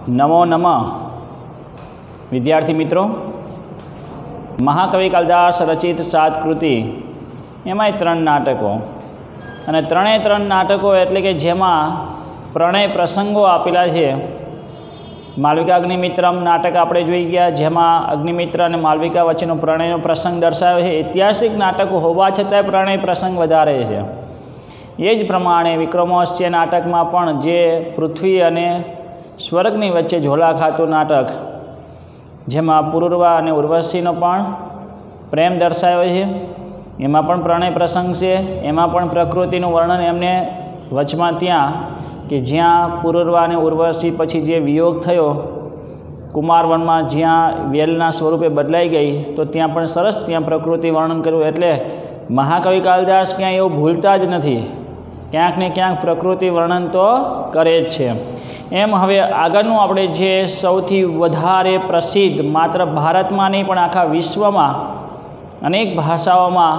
नमो नमः। विद्यार्थी मित्रों, महाकवि कालिदास रचित 7 कृति एमांय 3 नाटकों अने त्रणेय 3 नाटकों एटले के जेमां प्रणय प्रसंगों आपेला छे। मालविका अग्निमित्रम नाटक आपणे जोई गया, जेमां अग्निमित्र अने मालविका वच्चेनो प्रणयनो प्रसंग दर्शाव्यो छे। ऐतिहासिक नाटक होवा छतांय प्रणय प्रसंग वधारे छे। ए ज प्रमाणे विक्रमोदय नाटकमां पण जे पृथ्वी अने स्वर्गनी वच्चे झोला खातुं नाटक, जेमां पुरुरवा अने उर्वशीनो पण प्रेम दर्शाव्यो छे, एमां पण प्रणय प्रसंग छे। एमां पण प्रकृतिनुं वर्णन एमने वचमां त्यां कि ज्यां पुरुरवा अने उर्वशी पछी जे वियोग थयो कुमारवनमां, ज्यां वेलना स्वरूपे बदलाई गई, तो त्यां पण सरस त्यां प्रकृति वर्णन कर्युं। एटले महाकवि कालिदास क्यांय एवुं भूलता ज नथी, क्यांक ने क्यांक प्रकृति वर्णन तो करे ज छे। एम हवे आगळनुं आपणे जे सौथी वधारे प्रसिद्ध, मात्र भारतमां नहीं पण आखा विश्वमां अनेक भाषाओमां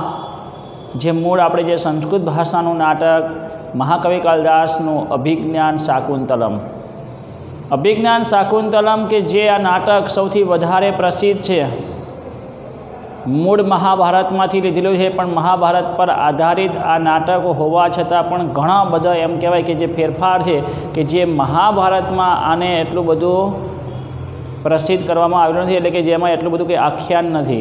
जे मूळ आपणे जे संस्कृत भाषानुं नाटक महाकवि कालिदासनुं अभिज्ञान शाकुंतलम। अभिज्ञान शाकुंतलम के जे आ नाटक सौथी वधारे प्रसिद्ध छे, मूळ महाभारतमांथी लीधेलुं छे, पण महाभारत पर आधारित आ नाटक होवा छतां पण घणा बधा एम कहेवाय कि जे फेरफार छे कि जे महाभारतमां आने एटलुं बधुं प्रसिद्ध करवामां आवेलुं नथी, एटले कि जेमां एटलुं बधुं के आख्यान नथी।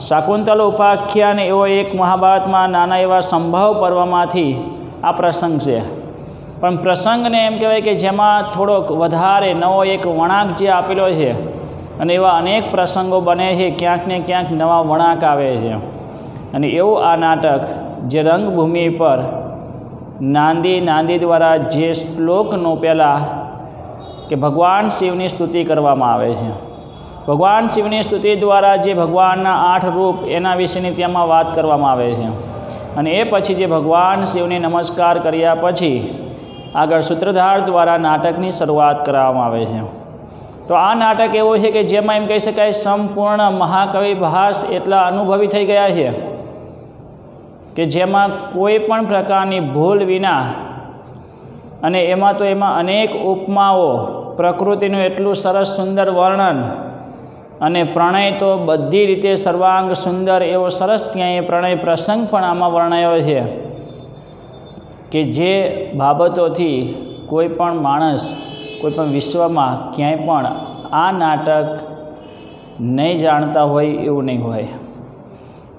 शाकुंतल उपाख्यान एवो एक महाभारतमां नाना एवा संभव पर्वमांथी आ प्रसंग छे, पण प्रसंगने एम कहेवाय कि जेमां थोड़ोक वधारे नवो एक वळांक जे आपेलो छे अने एवा अनेक प्रसंगो बने छे, क्यांक ने क्यांक नवा वळांक आवे छे। अने एवुं आ नाटक जे रंगभूमि पर नांदी द्वारा जे श्लोकनो पहेला कि भगवान शिवनी स्तुति करवामां आवे छे। भगवान शिवनी स्तुति द्वारा जे भगवानना 8 रूप एना विशेनी त्यामां वात करवामां आवे छे। अने ए पछी जे भगवान शिवने नमस्कार कर्या पछी आगळ सूत्रधार द्वारा नाटकनी शरूआत कराववामां आवे छे। तो आ नाटक एवुं छे कि जेमां एम कही शकाय संपूर्ण महाकवि भास एटला अनुभवी थई गया छे कि जेमां कोई पण प्रकारनी भूल विना, अने एमां तो एमां अनेक उपमाओ, प्रकृतिनुं एटलुं सरस सुंदर वर्णन अने प्रणय तो बधी रीते सर्वांग सुंदर एवो सरस त्यां प्रणय प्रसंग पण आमां वर्णायो छे कि जे बाबतोथी कोई पण माणस कोईपण विश्वमां क्यांय पण आ नाटक नहीं जाणता होय एवुं नहीं होय।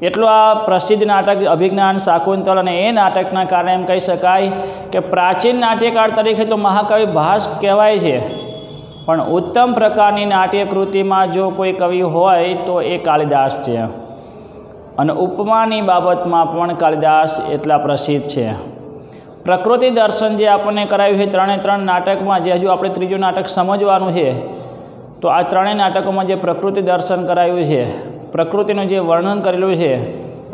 एटलुं आ प्रसिद्ध नाटक अभिज्ञान शाकुंतल अने ए नाटकना कारणे एम कही शकाय कि प्राचीन नाट्यकार तरीके तो महाकवि भास कहेवाय छे, पण उत्तम प्रकारनी नाट्यकृतिमां जो कोई कवि होय तो ए कालिदास छे। अने उपमानी बाबतमां पण कालिदास एटला प्रसिद्ध छे। प्रकृति दर्शन जे आपने कराव्युं है 3 नाटक में, जे हजू आपणे त्रीजुं नाटक समझवानुं है, तो आ 3 नाटकों में जे प्रकृति दर्शन कराव्युं है, प्रकृतिनुं जे वर्णन करेलुं है,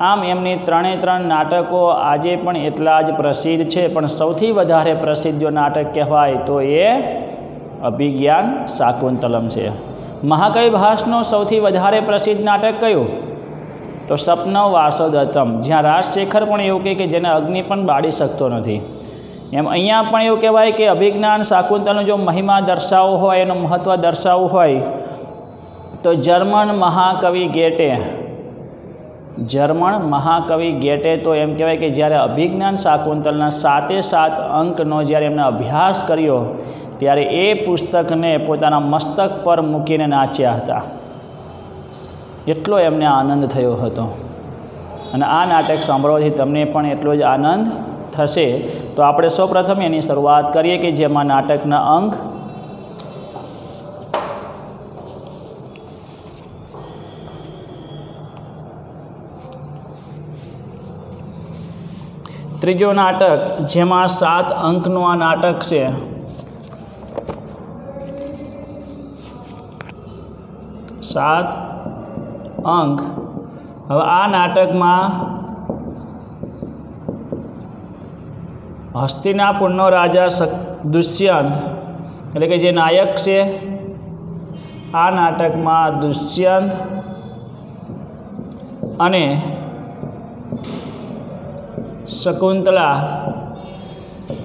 आम एमनी 3 नाटकों आजे पण एटला ज प्रसिद्ध छे। पण सौथी वधारे प्रसिद्ध जो नाटक कहेवाय तो ए अभिज्ञान शाकुंतलम छे। महाकवि भासनुं सौथी वधारे प्रसिद्ध नाटक कयुं तो सपनव वासोदत्तम, ज्यां राजशेखर पण एवुं कहे कि जेने अग्नि पण बाળી શકતો નથી। एम अहींया पण एवुं कहेवाय कि अभिज्ञान शाकुंतलनो जो महिमा दर्शावવો હોય, एनुं महत्व दर्शावવું હોય तो जर्मन महाकवि गेटे तो एम कहेवाय कि ज्यारे अभिज्ञान शाकुंतलना 7 अंकनो ज्यारे एमणे अभ्यास कर्यो त्यारे ए पुस्तकने पोताना मस्तक पर मूकीने नाच्या हता। एटलो एमने आनंद थयो हतो। अने आ नाटक सांभळवाथी तमने पण एटलो ज आनंद थशे। तो आपणे सौप्रथम एनी शरूआत करीए कि जेमां नाटकना अंक त्रीजो नाटक जेमां 7 अंकनुं आ नाटक छे। 7 अंक। हवे आ नाटक में हस्तिनापुरनो राजा दुष्यंत एटले कि जे नायक छे, आ नाटक में दुष्यंत अने शकुंतला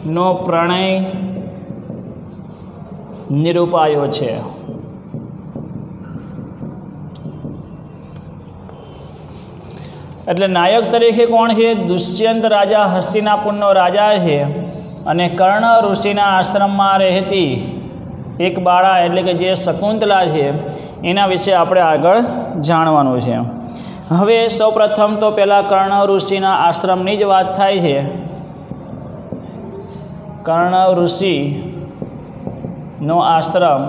नो प्रणय નિરૂપાયો છે। એટલે નાયક તરીકે કોણ છે? દુષ્યંત રાજા હસ્તિનાપુરનો રાજા છે અને કર્ણ ઋષિના આશ્રમમાં રહેતી એક બાળા એટલે કે જે શકુંતલા છે એના વિશે આપણે આગળ જાણવાનું છે। હવે સૌપ્રથમ તો પહેલાં કર્ણ ઋષિના આશ્રમની જ વાત થાય છે। કર્ણ ઋષિનો આશ્રમ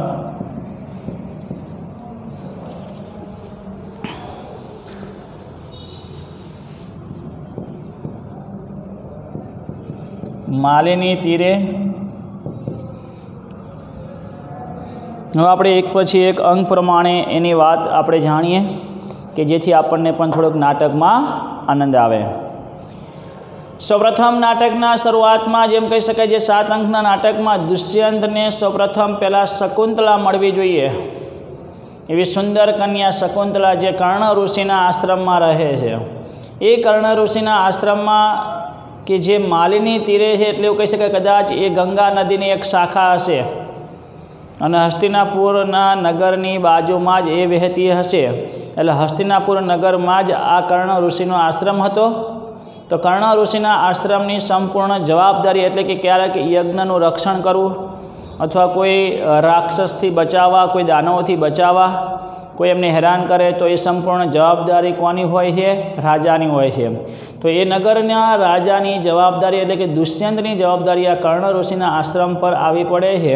માલિની તીરે। હવે આપણે એક પછી એક અંગ પ્રમાણે એની વાત આપણે જાણીએ કે જેથી આપણને પણ થોડોક નાટકમાં આનંદ આવે। સૌપ્રથમ નાટકના શરૂઆતમાં જેમ કહી શકાય જે 7 અંકના નાટકમાં દુષ્યંતને સૌપ્રથમ પહેલાં શકુંતલા મળવી જોઈએ। એવી સુંદર કન્યા શકુંતલા જે કર્ણ ઋષિના આશ્રમમાં રહે છે। એ કર્ણ ઋષિના આશ્રમમાં કે જે માલિની તીરે છે એટલે એવું કહી શકાય કદાચ એ ગંગા નદીની એક શાખા હશે અને હસ્તિનાપુરના નગરની બાજુમાં જ એ વહેતી હશે। એટલે હસ્તિનાપુર નગરમાં જ આ કર્ણ ઋષિનો આશ્રમ હતો। તો કર્ણ ઋષિના આશ્રમની સંપૂર્ણ જવાબદારી એટલે કે ક્યારેક યજ્ઞનું રક્ષણ કરવું અથવા કોઈ રાક્ષસથી બચાવવા, કોઈ દાનવોથી બચાવવા, કોઈ એમને હેરાન કરે તો એ સંપૂર્ણ જવાબદારી કોની હોય છે? રાજાની હોય છે। તો એ નગરના રાજાની જવાબદારી એટલે કે દુષ્યંતની જવાબદારી આ કર્ણ ઋષિના આશ્રમ પર આવી પડે છે।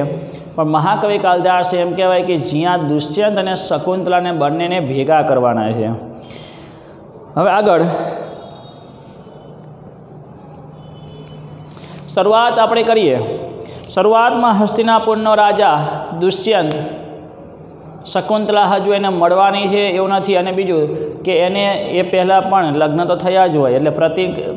પણ મહાકવિ કાલિદાસ એમ કહેવાય કે જ્યાં દુષ્યંત અને શકુંતલાને બંનેને ભેગા કરવાના છે। હવે આગળ શરૂઆત આપણે કરીએ। શરૂઆતમાં હસ્તિનાપુરનો રાજા દુષ્યંત શકુંતલા હજુ એને મળવાની છે એવું નથી અને બીજું કે એને એ પહેલાં પણ લગ્ન તો થયા જ હોય એટલે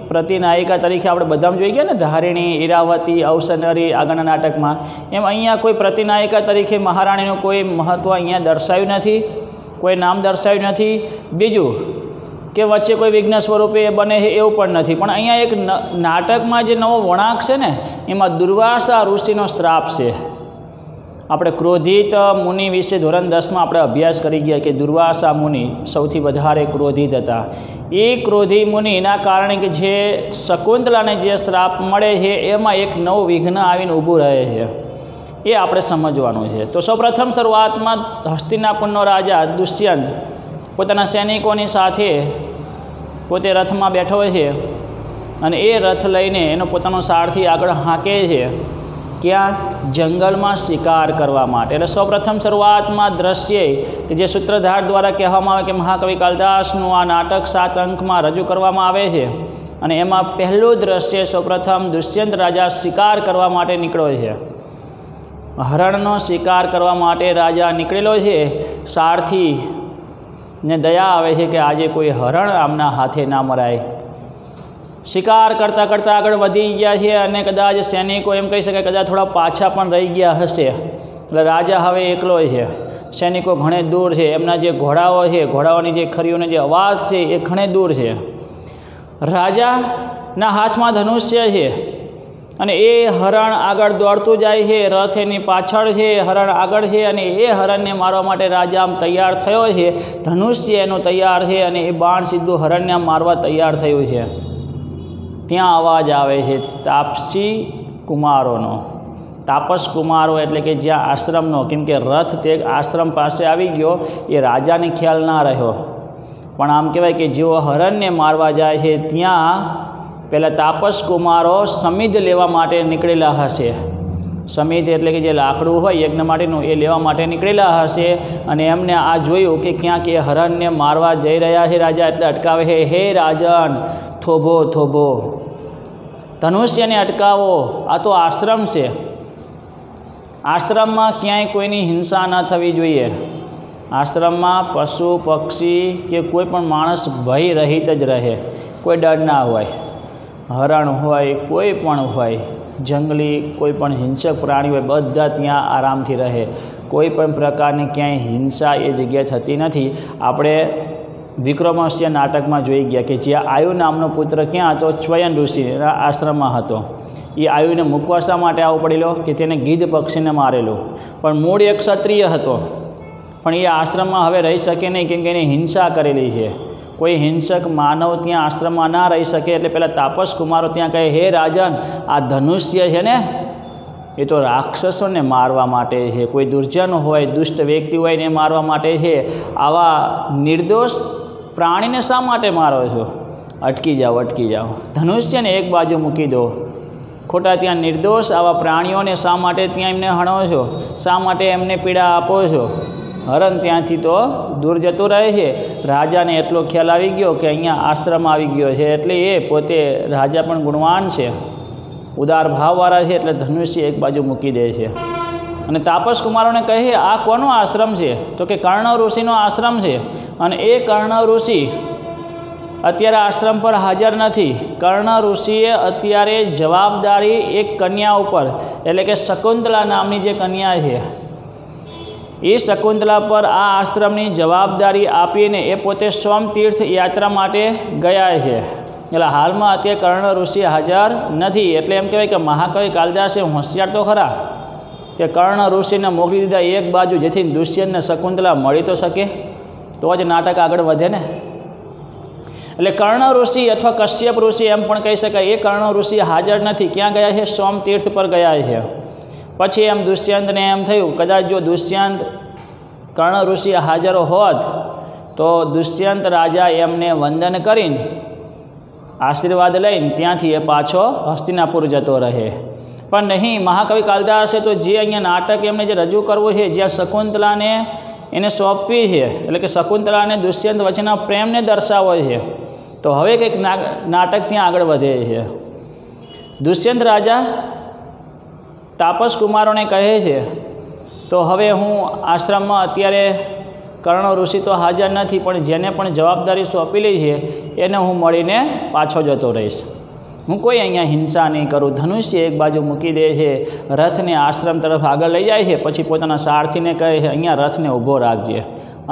પ્રતિનાયિકા તરીકે આપણે બધામાં જોઈ ગયા ને ધારિણી, ઈરાવતી, અવસનરી આગળના નાટકમાં એમ અહીંયા કોઈ પ્રતિનાયિકા તરીકે મહારાણીનું કોઈ મહત્ત્વ અહીંયા દર્શાવ્યું નથી, કોઈ નામ દર્શાવ્યું નથી। બીજું કે વચ્ચે કોઈ વિઘ્ન સ્વરૂપે બને છે એવું પણ નથી। પણ અહીંયા એક નાટકમાં જે નવો વળાંક છે ને એમાં દુર્વાસા ઋષિનો શ્રાપ છે। આપણે ક્રોધિત મુનિ વિશે ધોરણ 10માં આપણે અભ્યાસ કરી ગયા કે દુર્વાસા મુનિ સૌથી વધારે ક્રોધિત હતા। એ ક્રોધી મુનિના કારણે કે જે શકુંતલાને જે શ્રાપ મળે છે એમાં એક નવું વિઘ્ન આવીને ઊભું રહે છે, એ આપણે સમજવાનું છે। તો સૌપ્રથમ શરૂઆતમાં હસ્તિનાપુરનો રાજા દુષ્યંત પોતાના સૈનિકોની સાથે પોતે રથમાં બેઠો છે અને એ રથ લઈને એનો પોતાનો સારથી આગળ હાંકે છે ક્યાં? જંગલમાં શિકાર કરવા માટે। એટલે સૌપ્રથમ શરૂઆતમાં દ્રશ્ય કે જે સૂત્રધાર દ્વારા કહેવામાં આવે કે મહાકવિ કાલિદાસનું આ નાટક 7 અંકમાં રજૂ કરવામાં આવે છે અને એમાં પહેલું દ્રશ્ય સૌપ્રથમ દુષ્યંત રાજા શિકાર કરવા માટે નીકળ્યો છે। હરણનો શિકાર કરવા માટે રાજા નીકળેલો છે। સારથીને દયા આવે છે કે આજે કોઈ હરણ આમના હાથે ના મરાય। શિકાર કરતાં કરતાં આગળ વધી ગયા છે અને કદાચ સૈનિકો એમ કહી શકાય કદાચ થોડા પાછા પણ રહી ગયા હશે। એટલે રાજા હવે એકલો છે, સૈનિકો ઘણે દૂર છે, એમના જે ઘોડાઓ છે, ઘોડાઓની જે ખરીઓનો જે અવાજ છે એ ઘણે દૂર છે। રાજાના હાથમાં ધનુષ્ય છે અને એ હરણ આગળ દોડતું જાય છે, રથ એની પાછળ છે, હરણ આગળ છે અને એ હરણને મારવા માટે રાજા આમ તૈયાર થયો છે। ધનુષ્ય એનું તૈયાર છે અને એ બાણ સીધું હરણને આમ મારવા તૈયાર થયું છે। ત્યાં અવાજ આવે છે તાપસી કુમારોનો। તાપસ કુમારો એટલે કે જ્યાં આશ્રમનો, કેમ કે રથ તે આશ્રમ પાસે આવી ગયો એ રાજાને ખ્યાલ ના રહ્યો, પણ આમ કહેવાય કે જેઓ હરણને મારવા જાય છે ત્યાં પહેલાં તાપસ કુમારો સમિધ લેવા માટે નીકળેલા હશે। સમિધ એટલે કે જે લાકડું હોય યજ્ઞ માટેનું એ લેવા માટે નીકળેલા હશે અને એમને આ જોયું કે ક્યાંક એ હરણને મારવા જઈ રહ્યા છે રાજા, એટલે અટકાવે છે, હે રાજન થોભો થોભો, ધનુષ્યને અટકાવો, આ તો આશ્રમ છે, આશ્રમમાં ક્યાંય કોઈની હિંસા ન થવી જોઈએ। આશ્રમમાં પશુ પક્ષી કે કોઈ પણ માણસ ભય રહિત જ રહે, કોઈ ડર ના હોય, હરણ હોય, કોઈ પણ હોય, જંગલી કોઈ પણ હિંસક પ્રાણી હોય, બધા ત્યાં આરામથી રહે, કોઈ પણ પ્રકારની ક્યાંય હિંસા એ જગ્યાએ થતી નથી। આપણે વિક્રમાદિત્ય નાટકમાં જોઈ ગયા કે જ્યાં આયુ નામનો પુત્ર ક્યાં હતો? ચ્વયન ઋષિના આશ્રમમાં હતો। એ આયુને મૂકવા શા માટે આવવો પડેલો કે તેને ગીધ પક્ષીને મારેલો, પણ મૂળ એક ક્ષત્રિય હતો, પણ એ આશ્રમમાં હવે રહી શકે નહીં કેમ કે એને હિંસા કરેલી છે. કોઈ હિંસક માનવ ત્યાં આશ્રમમાં ના રહી શકે. એટલે પેલા તાપસ કુમારો ત્યાં કહે, હે રાજન, આ ધનુષ્ય છે ને એ તો રાક્ષસોને મારવા માટે છે, કોઈ દુર્જન હોય, દુષ્ટ વ્યક્તિ હોય ને મારવા માટે છે. આવા નિર્દોષ પ્રાણીને શા માટે મારો છો? અટકી જાઓ, અટકી જાઓ. ધનુષ્યને એક બાજુ મૂકી દો. ખોટા ત્યાં નિર્દોષ આવા પ્રાણીઓને શા માટે ત્યાં એમને હણો છો? શા માટે એમને પીડા આપો છો? હરણ ત્યાંથી તો દૂર જતું રહે છે. રાજાને એટલો ખ્યાલ આવી ગયો કે અહીંયા આશ્રમ આવી ગયો છે, એટલે એ પોતે રાજા પણ ગુણવાન છે, ઉદાર ભાવવાળા છે, એટલે ધનુષ્ય એક બાજુ મૂકી દે છે. અને તાપસ કુમારોને કહે, આ કોનો આશ્રમ છે? તો કે કર્ણ ઋષિનો આશ્રમ છે. અને એ કર્ણ ઋષિ અત્યારે આશ્રમ પર હાજર નથી. કર્ણ ઋષિએ અત્યારે જવાબદારી એક કન્યા ઉપર, એટલે કે શકુંતલા નામની જે કન્યા છે એ શકુંતલા પર આ આશ્રમની જવાબદારી આપીને એ પોતે સોમતીર્થ યાત્રા માટે ગયા છે. એટલે હાલમાં અત્યારે કર્ણ ઋષિ હાજર નથી. એટલે એમ કહેવાય કે મહાકવિ કાલિદાસે હોશિયાર તો ખરા કે કર્ણ ઋષિને મોકલી દીધા એક બાજુ, જેથી દુષ્યંતને શકુંતલા મળી તો શકે, તો જ નાટક આગળ વધે ને. એટલે કર્ણ ઋષિ અથવા કશ્યપ ઋષિ એમ પણ કહી શકાય, એ કર્ણ ઋષિ હાજર નથી. ક્યાં ગયા છે? સોમતીર્થ પર ગયા છે. પછી એમ દુષ્યંતને એમ થયું, કદાચ જો દુષ્યંત કર્ણ ઋષિ હાજર હોત તો દુષ્યંત રાજા એમને વંદન કરીને આશીર્વાદ લઈને ત્યાંથી એ પાછો હસ્તિનાપુર જતો રહે. પણ નહીં, મહાકવિ કાલિદાસે તો જે અહીંયા નાટક એમને જે રજૂ કરવું છે, જ્યાં શકુંતલાને એને સોંપવી છે, એટલે કે શકુંતલા અને દુષ્યંત વચ્ચેના પ્રેમને દર્શાવે છે, તો હવે કંઈક નાટક ત્યાં આગળ વધે છે. દુષ્યંત રાજા તાપસ કુમારોને કહે છે, તો હવે હું આશ્રમમાં અત્યારે કર્ણ ઋષિ તો હાજર નથી, પણ જેને પણ જવાબદારી સોંપેલી છે એને હું મળીને પાછો જતો રહીશ. હું કોઈ અહીંયા હિંસા નહીં કરું. ધનુષ્ય એક બાજુ મૂકી દે છે, રથને આશ્રમ તરફ આગળ લઈ જાય છે. પછી પોતાના સારથીને કહે છે, અહીંયા રથને ઊભો રાખજે,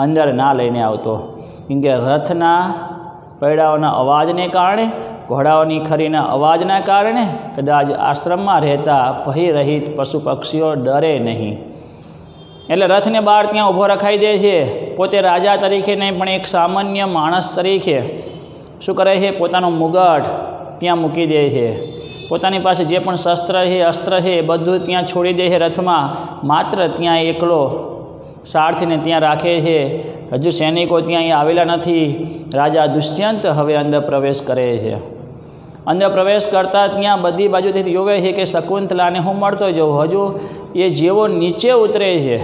અંદર ના લઈને આવતો, કેમ કે રથના પૈડાઓના અવાજને કારણે, ઘોડાઓની ખરીના અવાજના કારણે કદાચ આશ્રમમાં રહેતા ભયરહિત પશુ પક્ષીઓ ડરે નહીં. એટલે રથને બહાર ત્યાં ઊભો રખાઈ દે છે. પોતે રાજા તરીકે નહીં પણ એક સામાન્ય માણસ તરીકે શું કરે છે? પોતાનો મુગટ ત્યાં મૂકી દે છે. પોતાની પાસે જે પણ શસ્ત્ર છે, અસ્ત્ર છે, એ બધું ત્યાં છોડી દે છે રથમાં. માત્ર ત્યાં એકલો સારથીને ત્યાં રાખે છે. હજુ સૈનિકો ત્યાં અહીં આવેલા નથી. રાજા દુષ્યંત હવે અંદર પ્રવેશ કરે છે. અંદર પ્રવેશ કરતાં ત્યાં બધી બાજુથી જોવે છે કે શકુંતલાને હું મળતો જાઉં. હજુ એ જેવો નીચે ઉતરે છે,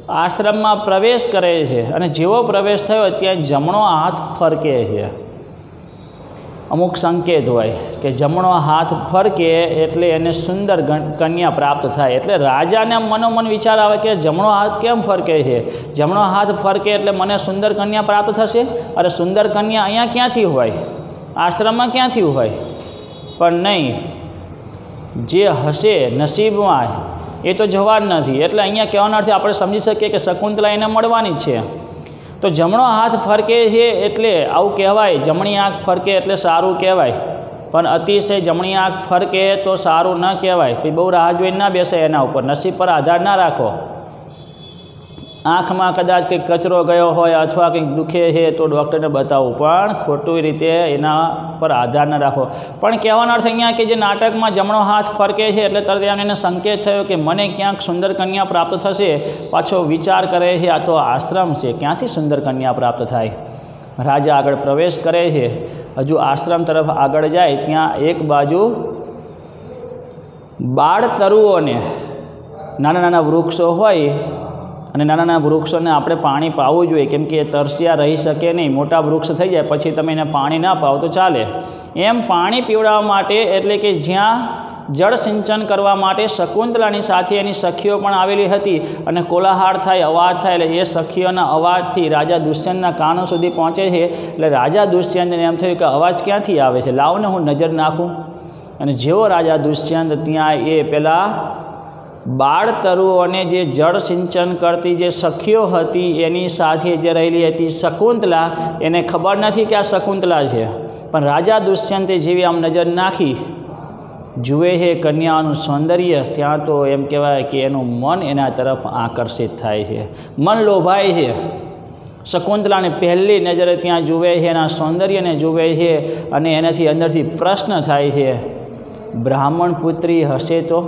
આશ્રમમાં પ્રવેશ કરે છે, અને જેવો પ્રવેશ થયો ત્યાં જમણો હાથ ફરકે છે. અમુક સંકેત હોય કે જમણો હાથ ફરકે એટલે એને સુંદર કન્યા પ્રાપ્ત થાય. એટલે રાજાને મનોમન વિચાર આવે કે જમણો હાથ કેમ ફરકે છે? જમણો હાથ ફરકે એટલે મને સુંદર કન્યા પ્રાપ્ત થશે. અરે સુંદર કન્યા અહીંયા ક્યાંથી હોય? આશ્રમમાં ક્યાંથી હોય? પણ નહીં, જે હશે નસીબમાં એ તો જવા જ નથી. એટલે અહીંયા કહેવાનો અર્થ આપણે સમજી શકીએ કે શકુંતલા એને મળવાની જ છે. તો જમણો હાથ ફરકે છે એટલે આવું કહેવાય. જમણી આંખ ફરકે એટલે સારું કહેવાય, પણ અતિશય જમણી આંખ ફરકે તો સારું ન કહેવાય. પછી બહુ રાહ જોઈને ના બેસે, એના ઉપર નસીબ પર આધાર ના રાખો. આંખમાં કદાચ કંઈક કચરો ગયો હોય અથવા કંઈક દુખે છે તો ડૉક્ટરને બતાવવું, પણ ખોટી રીતે એના પર આધાર ન રાખો. પણ કહેવાનો અર્થ અહીંયા કે જે નાટકમાં જમણો હાથ ફરકે છે એટલે તરત એને સંકેત થયો કે મને ક્યાંક સુંદર કન્યા પ્રાપ્ત થશે. પાછો વિચાર કરે છે, આ તો આશ્રમ છે, ક્યાંથી સુંદર કન્યા પ્રાપ્ત થાય? રાજા આગળ પ્રવેશ કરે છે. હજુ આશ્રમ તરફ આગળ જાય ત્યાં એક બાજુ બાળ તરુઓને, નાના નાના વૃક્ષો હોય, અને નાના નાના વૃક્ષોને આપણે પાણી પાવું જોઈએ, કેમ કે એ તરસ્યા રહી શકે નહીં. મોટા વૃક્ષ થઈ જાય પછી તમે એને પાણી ના પાવો તો ચાલે. એમ પાણી પીવડાવવા માટે, એટલે કે જ્યાં જળ સિંચન કરવા માટે શકુંતલાની સાથે એની સખીઓ પણ આવેલી હતી. અને કોલાહળ થાય, અવાજ થાય, એટલે એ સખીઓના અવાજથી રાજા દુષ્યંતના કાનો સુધી પહોંચે છે. એટલે રાજા દુષ્યંતને એમ થયું કે અવાજ ક્યાંથી આવે છે, લાવને હું નજર નાખું. અને જેવો રાજા દુષ્યંત ત્યાં એ પેલા બાળ તરુઓને જે જળ સિંચન કરતી જે સખીઓ હતી એની સાથે જે રહેલી હતી શકુંતલા, એને ખબર નથી કે આ શકુંતલા છે. પણ રાજા દુષ્યંતે જેવી આમ નજર નાખી, જુએ છે કન્યાનું સૌંદર્ય, ત્યાં તો એમ કહેવાય કે એનું મન એના તરફ આકર્ષિત થાય છે, મન લોભાય છે. શકુંતલાને પહેલી નજરે ત્યાં જુએ છે, એના સૌંદર્યને જુએ છે અને એનાથી અંદરથી પ્રશ્ન થાય છે, બ્રાહ્મણ પુત્રી હશે તો?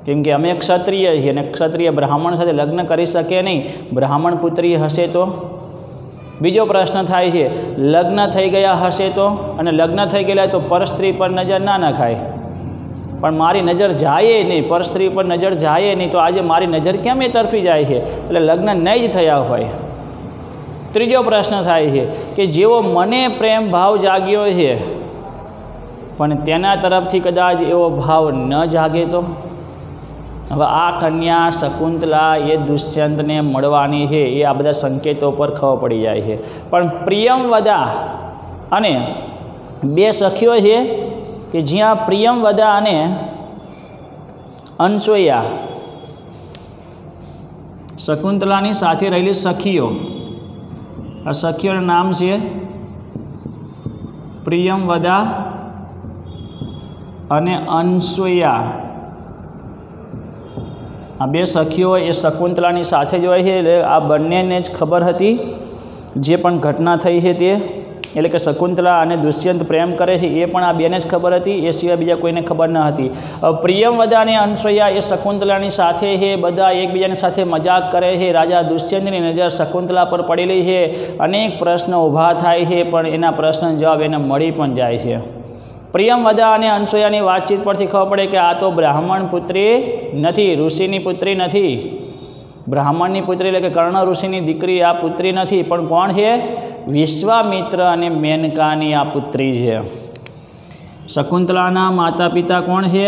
કેમ કે અમે ક્ષત્રિય છીએ અને ક્ષત્રિય બ્રાહ્મણ સાથે લગ્ન કરી શકે નહીં, બ્રાહ્મણ પુત્રી હશે તો? બીજો પ્રશ્ન થાય છે, લગ્ન થઈ ગયા હશે તો? અને લગ્ન થઈ ગયેલા તો પરસ્ત્રી પર નજર ના નખાય, પણ મારી નજર જાય નહીં, પરસ્ત્રી પર નજર જાય નહીં, તો આજે મારી નજર કેમ એ તરફી જાય છે? એટલે લગ્ન નહીં જ થયા હોય. ત્રીજો પ્રશ્ન થાય છે કે જેવો મને પ્રેમ ભાવ જાગ્યો છે પણ તેના તરફથી કદાચ એવો ભાવ ન જાગે તો? હવે આ કન્યા શકુંતલા એ દુષ્યંતને મળવાની છે, એ આ બધા સંકેતો પર ખબર પડી જાય છે. પણ પ્રિયમવદા અને બે સખીઓ છે કે જ્યાં પ્રિયમવદા અને અનસૂયા, શકુંતલાની સાથે રહેલી સખીઓ, આ સખીઓનું નામ છે પ્રિયમવદા અને અનસૂયા. આ બે સખીઓ એ શકુંતલાની સાથે જ હોય છે. એટલે આ બંનેને જ ખબર હતી જે પણ ઘટના થઈ છે તે, એટલે કે શકુંતલા અને દુષ્યંત પ્રેમ કરે છે એ પણ આ બેને જ ખબર હતી, એ સિવાય બીજા કોઈને ખબર ન હતી. હવે પ્રિયમવદા અને અનસૂયા એ શકુંતલાની સાથે છે, બધા એકબીજાની સાથે મજાક કરે છે. રાજા દુષ્યંતની નજર શકુંતલા પર પડેલી છે, અનેક પ્રશ્નો ઊભા થાય છે પણ એના પ્રશ્નનો જવાબ એને મળી પણ જાય છે. પ્રિયમવદા અને અનસૂયાની વાતચીત પરથી ખબર પડે કે આ તો બ્રાહ્મણ પુત્રી નથી, ઋષિની પુત્રી નથી, બ્રાહ્મણની પુત્રી એટલે કે કર્ણ ઋષિની દીકરી આ પુત્રી નથી, પણ કોણ છે? વિશ્વામિત્ર અને મેનકાની આ પુત્રી છે. શકુંતલાના માતા પિતા કોણ છે?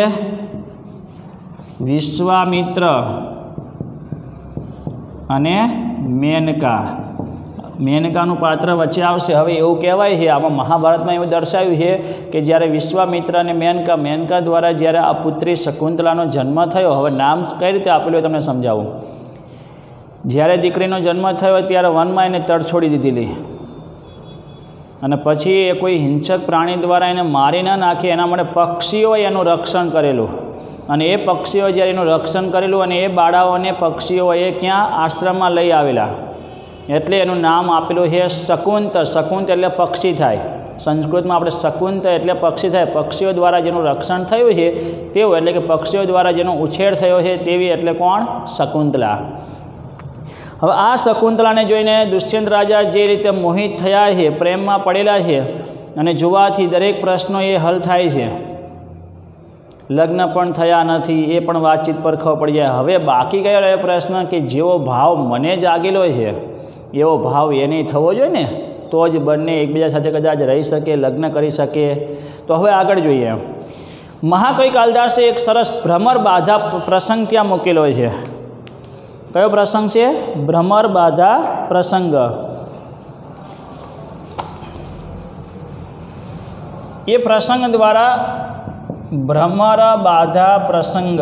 વિશ્વામિત્ર અને મેનકા. મેનકાનું પાત્ર વચ્ચે આવશે. હવે એવું કહેવાય છે, આમાં મહાભારતમાં એવું દર્શાવ્યું છે કે જ્યારે વિશ્વામિત્ર અને મેનકા દ્વારા જ્યારે આ પુત્રી શકુંતલાનો જન્મ થયો, હવે નામ કઈ રીતે આપેલું તમને સમજાવું. જ્યારે દીકરીનો જન્મ થયો ત્યારે વનમાં એને તડછોડી દીધેલી અને પછી એ કોઈ હિંસક પ્રાણી દ્વારા એને મારી ન નાખે એના માટે પક્ષીઓએ એનું રક્ષણ કરેલું. અને એ પક્ષીઓ જ્યારે એનું રક્ષણ કરેલું અને એ બાળાઓને પક્ષીઓએ ક્યાં આશ્રમમાં લઈ આવેલા, એટલે એનું નામ આપેલું છે શકુંત. શકુંત એટલે પક્ષી થાય, સંસ્કૃતમાં આપણે શકુંત એટલે પક્ષી થાય. પક્ષીઓ દ્વારા જેનું રક્ષણ થયું છે તેવું, એટલે કે પક્ષીઓ દ્વારા જેનો ઉછેર થયો છે તેવી, એટલે કોણ? શકુંતલા. હવે આ શકુંતલાને જોઈને દુષ્યંત રાજા જે રીતે મોહિત થયા છે, પ્રેમમાં પડેલા છે અને જોવાથી દરેક પ્રશ્નો એ હલ થાય છે. લગ્ન પણ થયા નથી એ પણ વાતચીત પર ખબર પડી જાય. હવે બાકી ગયો એ પ્રશ્ન કે જેવો ભાવ મને જાગેલો છે એવો ભાવ એને થવો જોઈએ ને, તો જ બંને એકબીજા સાથે કદાચ રહી શકે, લગ્ન કરી શકે. તો હવે આગળ જોઈએ. મહાકવિ કાલિદાસે એક સરસ ભ્રમર બાધા પ્રસંગ ત્યાં મૂકેલો છે. કયો પ્રસંગ છે? ભ્રમર બાધા પ્રસંગ. એ પ્રસંગ દ્વારા ભ્રમર બાધા પ્રસંગ,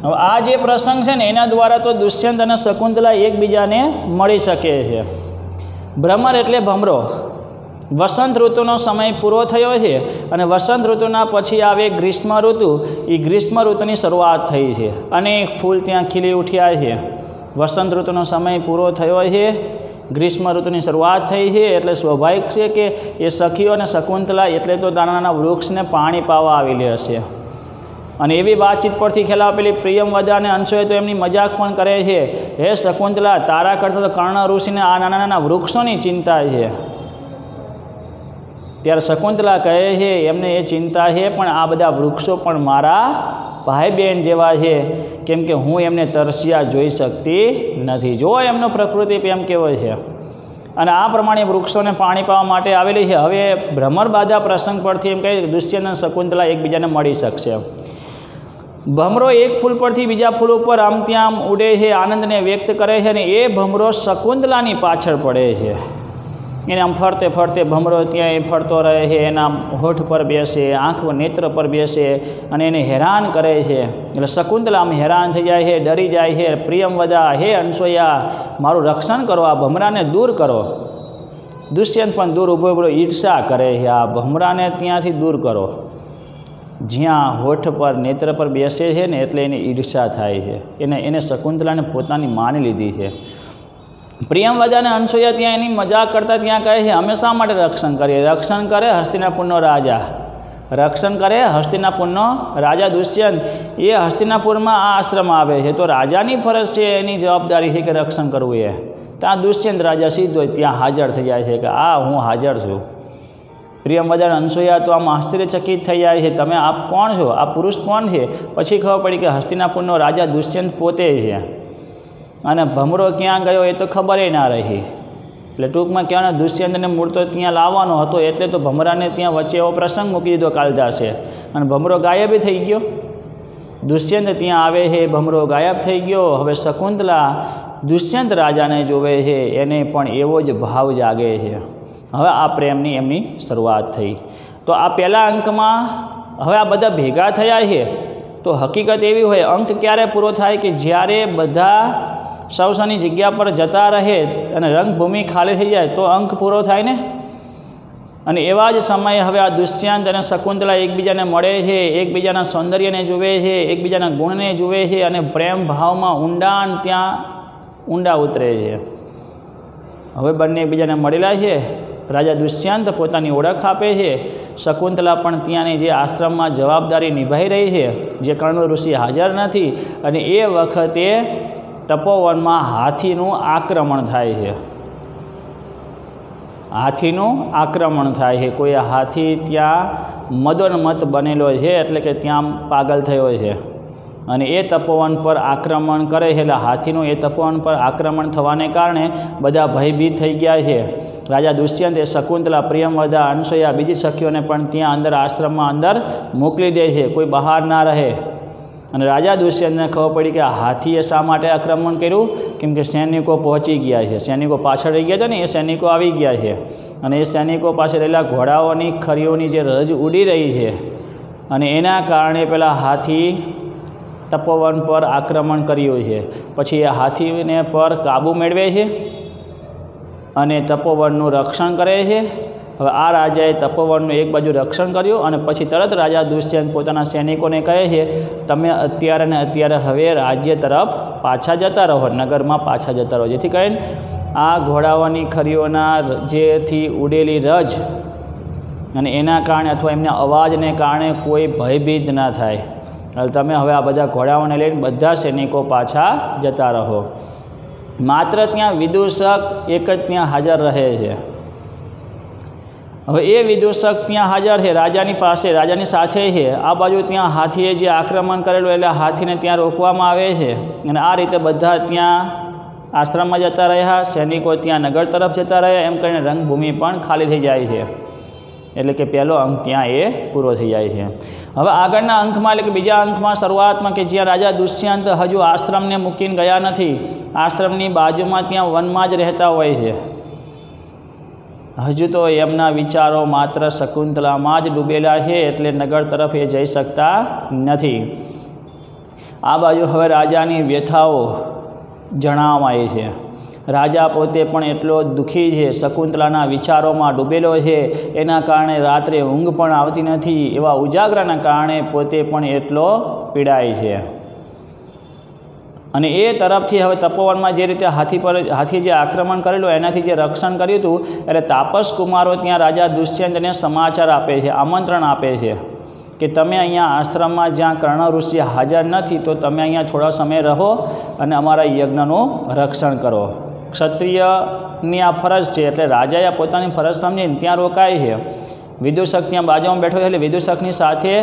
હવે આ જે પ્રસંગ છે ને એના દ્વારા તો દુષ્યંત અને શકુંતલા એકબીજાને મળી શકે છે. ભ્રમર એટલે ભમરો. વસંત ઋતુનો સમય પૂરો થયો છે અને વસંત ઋતુના પછી આવે ગ્રીષ્મ ઋતુ. એ ગ્રીષ્મ ઋતુની શરૂઆત થઈ છે, અનેક ફૂલ ત્યાં ખીલી ઉઠ્યા છે. વસંત ઋતુનો સમય પૂરો થયો છે, ગ્રીષ્મ ઋતુની શરૂઆત થઈ છે, એટલે સ્વાભાવિક છે કે એ સખીઓ અને શકુંતલા એટલે તો નાના નાના વૃક્ષને પાણી પાવા આવેલી હશે. અને એવી વાતચીત પરથી ખ્યાલ આપેલી પ્રિયમવદા અને અનસૂયા તો એમની મજાક પણ કરે છે, હે શકુંતલા, તારા કરતાં તો કર્ણ ઋષિને આ નાના નાના વૃક્ષોની ચિંતા છે. ત્યારે શકુંતલા કહે છે એમને એ ચિંતા છે, પણ આ બધા વૃક્ષો પણ મારા ભાઈ બહેન જેવા છે, કેમ કે હું એમને તરસ્યા જોઈ શકતી નથી. જો એમનો પ્રકૃતિ પ્રેમ કેવો છે. અને આ પ્રમાણે વૃક્ષોને પાણી પાવા માટે આવેલી છે. હવે ભ્રમર બાધા પ્રસંગ પરથી એમ કહે દુષ્યંત અને શકુંતલા એકબીજાને મળી શકશે. ભમરો એક ફૂલ પરથી બીજા ફૂલ ઉપર આમ ત્યાં આમ ઉડે છે, આનંદને વ્યક્ત કરે છે, અને એ ભમરો શકુંતલાની પાછળ પડે છે. એને આમ ફરતે ફરતે ભમરો ત્યાં ફરતો રહે છે, એના હોઠ પર બેસે, આંખ નેત્ર પર બેસે અને એને હેરાન કરે છે. એટલે શકુંતલા આમ હેરાન થઈ જાય છે, ડરી જાય છે. પ્રિયમવદા, હે અનસૂયા, મારું રક્ષણ કરો, આ ભમરાને દૂર કરો. દુષ્યંત પણ દૂર ઊભો ઈર્ષા કરે છે, આ ભમરાને ત્યાંથી દૂર કરો. જ્યાં હોઠ પર નેત્ર પર બેસે છે ને એટલે એની ઈર્ષા થાય છે, એને શકુંતલાને પોતાની માની લીધી છે. પ્રિયમવદા અને અનસૂયા ત્યાં એની મજાક કરતાં ત્યાં કહે છે અમે શા માટે રક્ષણ કરીએ? રક્ષણ કરે હસ્તિનાપુરનો રાજા, રક્ષણ કરે હસ્તિનાપુરનો રાજા દુષ્યંત. એ હસ્તિનાપુરમાં આ આશ્રમ આવે છે તો રાજાની ફરજ છે, એની જવાબદારી છે કે રક્ષણ કરવું. એ ત્યાં દુષ્યંત રાજા સીધો ત્યાં હાજર થઈ જાય છે કે હું હાજર છું. પ્રિયમવદા અને અનસૂયા તો આમ આશ્ચર્યચકિત થઈ જાય છે, તમે આપ કોણ છો? આ પુરુષ કોણ છે? પછી ખબર પડી કે હસ્તિનાપુરનો રાજા દુષ્યંત પોતે છે. અને ભમરો ક્યાં ગયો એ તો ખબર ના રહી. એટલે ટૂંકમાં કહેવાના દુષ્યંતને મૂળ તો ત્યાં લાવવાનો હતો, એટલે તો ભમરાને ત્યાં વચ્ચે એવો પ્રસંગ મૂકી દીધો કાલિદાસે, અને ભમરો ગાયબ થઈ ગયો. દુષ્યંત ત્યાં આવે છે, ભમરો ગાયબ થઈ ગયો. હવે શકુંતલા દુષ્યંત રાજાને જોવે છે, એને પણ એવો જ ભાવ જાગે છે. હવે આ પ્રેમની એમની શરૂઆત થઈ. તો આ પહેલા અંકમાં હવે આ બધા ભેગા થયા છે. તો હકીકત એવી હોય, અંક ક્યારે પૂરો થાય કે જ્યારે બધા સૌની જગ્યા પર જતા રહે અને રંગભૂમિ ખાલી થઈ જાય તો અંક પૂરો થાય ને. અને એવા જ સમયે હવે આ દુષ્યંત અને શકુંતલા એકબીજાને મળે છે, એકબીજાના સૌંદર્યને જુએ છે, એકબીજાના ગુણને જુએ છે, અને પ્રેમ ભાવમાં ઊંડા ઉતરે છે. હવે બંને એકબીજાને મળેલા છે. રાજા દુષ્યંત પોતાની ઓળખ આપે છે, શકુંતલા પણ ત્યાંની જે આશ્રમમાં જવાબદારી નિભાઈ રહી છે, જે કર્ણ ઋષિ હાજર નથી. અને એ વખતે તપોવનમાં હાથીનું આક્રમણ થાય છે. હાથીનું આક્રમણ થાય છે. કોઈ હાથી ત્યાં મદોન્મત્ત બનેલો છે, એટલે કે ત્યાં પાગલ થયો છે, અને એ તપોવન પર આક્રમણ કરે છે. એટલે હાથીનું એ તપોવન પર આક્રમણ થવાને કારણે બધા ભયભીત થઈ ગયા છે. રાજા દુષ્યંત એ શકુંતલા, પ્રિયમવદા, અનસૂયા, બીજી સખીઓને પણ ત્યાં અંદર આશ્રમમાં અંદર મોકલી દે છે, કોઈ બહાર ના રહે. અને રાજા દુષ્યંતને ખબર પડી કે આ હાથીએ શા માટે આક્રમણ કર્યું? કેમ કે સૈનિકો પહોંચી ગયા છે, સૈનિકો પાછળ રહી ગયા હતા ને, એ સૈનિકો આવી ગયા છે. અને એ સૈનિકો પાસે રહેલા ઘોડાઓની ખરીઓની જે રજ ઉડી રહી છે, અને એના કારણે પેલા હાથી તપોવન પર આક્રમણ કર્યું છે. પછી એ હાથીને પર કાબૂ મેળવે છે અને તપોવનનું રક્ષણ કરે છે. હવે આ રાજાએ તપોવનનું એક બાજુ રક્ષણ કર્યું, અને પછી તરત રાજા દુષ્યંત પોતાના સૈનિકોને કહે છે તમે અત્યારે ને અત્યારે હવે રાજ્ય તરફ પાછા જતા રહો, નગરમાં પાછા જતા રહો, જેથી કરીને આ ઘોડાઓની ખરીઓના જેથી ઉડેલી રજ અને એના કારણે અથવા એમના અવાજને કારણે કોઈ ભયભીત ના થાય. એટલે તમે હવે આ બધા ઘોડાઓને લઈને બધા સૈનિકો પાછા જતા રહો. માત્ર ત્યાં વિદૂષક એક જ ત્યાં હાજર રહે છે. હવે એ વિદૂષક ત્યાં હાજર છે, રાજાની પાસે, રાજાની સાથે છે. આ બાજુ ત્યાં હાથીએ જે આક્રમણ કરેલું એટલે હાથીને ત્યાં રોકવામાં આવે છે. અને આ રીતે બધા ત્યાં આશ્રમમાં જતા રહ્યા, સૈનિકો ત્યાં નગર તરફ જતા રહ્યા. એમ કરીને રંગભૂમિ પણ ખાલી થઈ જાય છે. એટલે કે પહેલો અંક ત્યાં એ પૂરો થઈ જાય છે. હવે આગળના અંકમાં, એટલે કે બીજા અંકમાં શરૂઆતમાં, કે જ્યાં રાજા દુષ્યંત હજુ આશ્રમને મૂકીને ગયા નથી, આશ્રમની બાજુમાં ત્યાં વનમાં જ રહેતા હોય છે. હજુ તો એમના વિચારો માત્ર શકુંતલામાં જ ડૂબેલા છે, એટલે નગર તરફ એ જઈ શકતા નથી. આ બાજુ હવે રાજાની વ્યથાઓ જણાવવામાં આવી છે. રાજા પોતે પણ એટલો દુઃખી છે, શકુંતલાના વિચારોમાં ડૂબેલો છે. એના કારણે રાત્રે ઊંઘ પણ આવતી નથી. એવા ઉજાગરાના કારણે પોતે પણ એટલો પીડાય છે. અને એ તરફથી હવે તપોવનમાં જે રીતે હાથી જે આક્રમણ કરેલું એનાથી જે રક્ષણ કર્યું હતું, એટલે તાપસ કુમારો ત્યાં રાજા દુષ્યંતને સમાચાર આપે છે, આમંત્રણ આપે છે કે તમે અહીંયા આશ્રમમાં જ્યાં કર્ણ ઋષિ હાજર નથી, તો તમે અહીંયા થોડા સમય રહો અને અમારા યજ્ઞનું રક્ષણ કરો. ક્ષત્રિયની આ ફરજ છે, એટલે રાજાએ પોતાની ફરજ સમજીને ત્યાં રોકાય છે. વિદૂષક ત્યાં બાજુમાં બેઠો છે, એટલે વિદૂષકની સાથે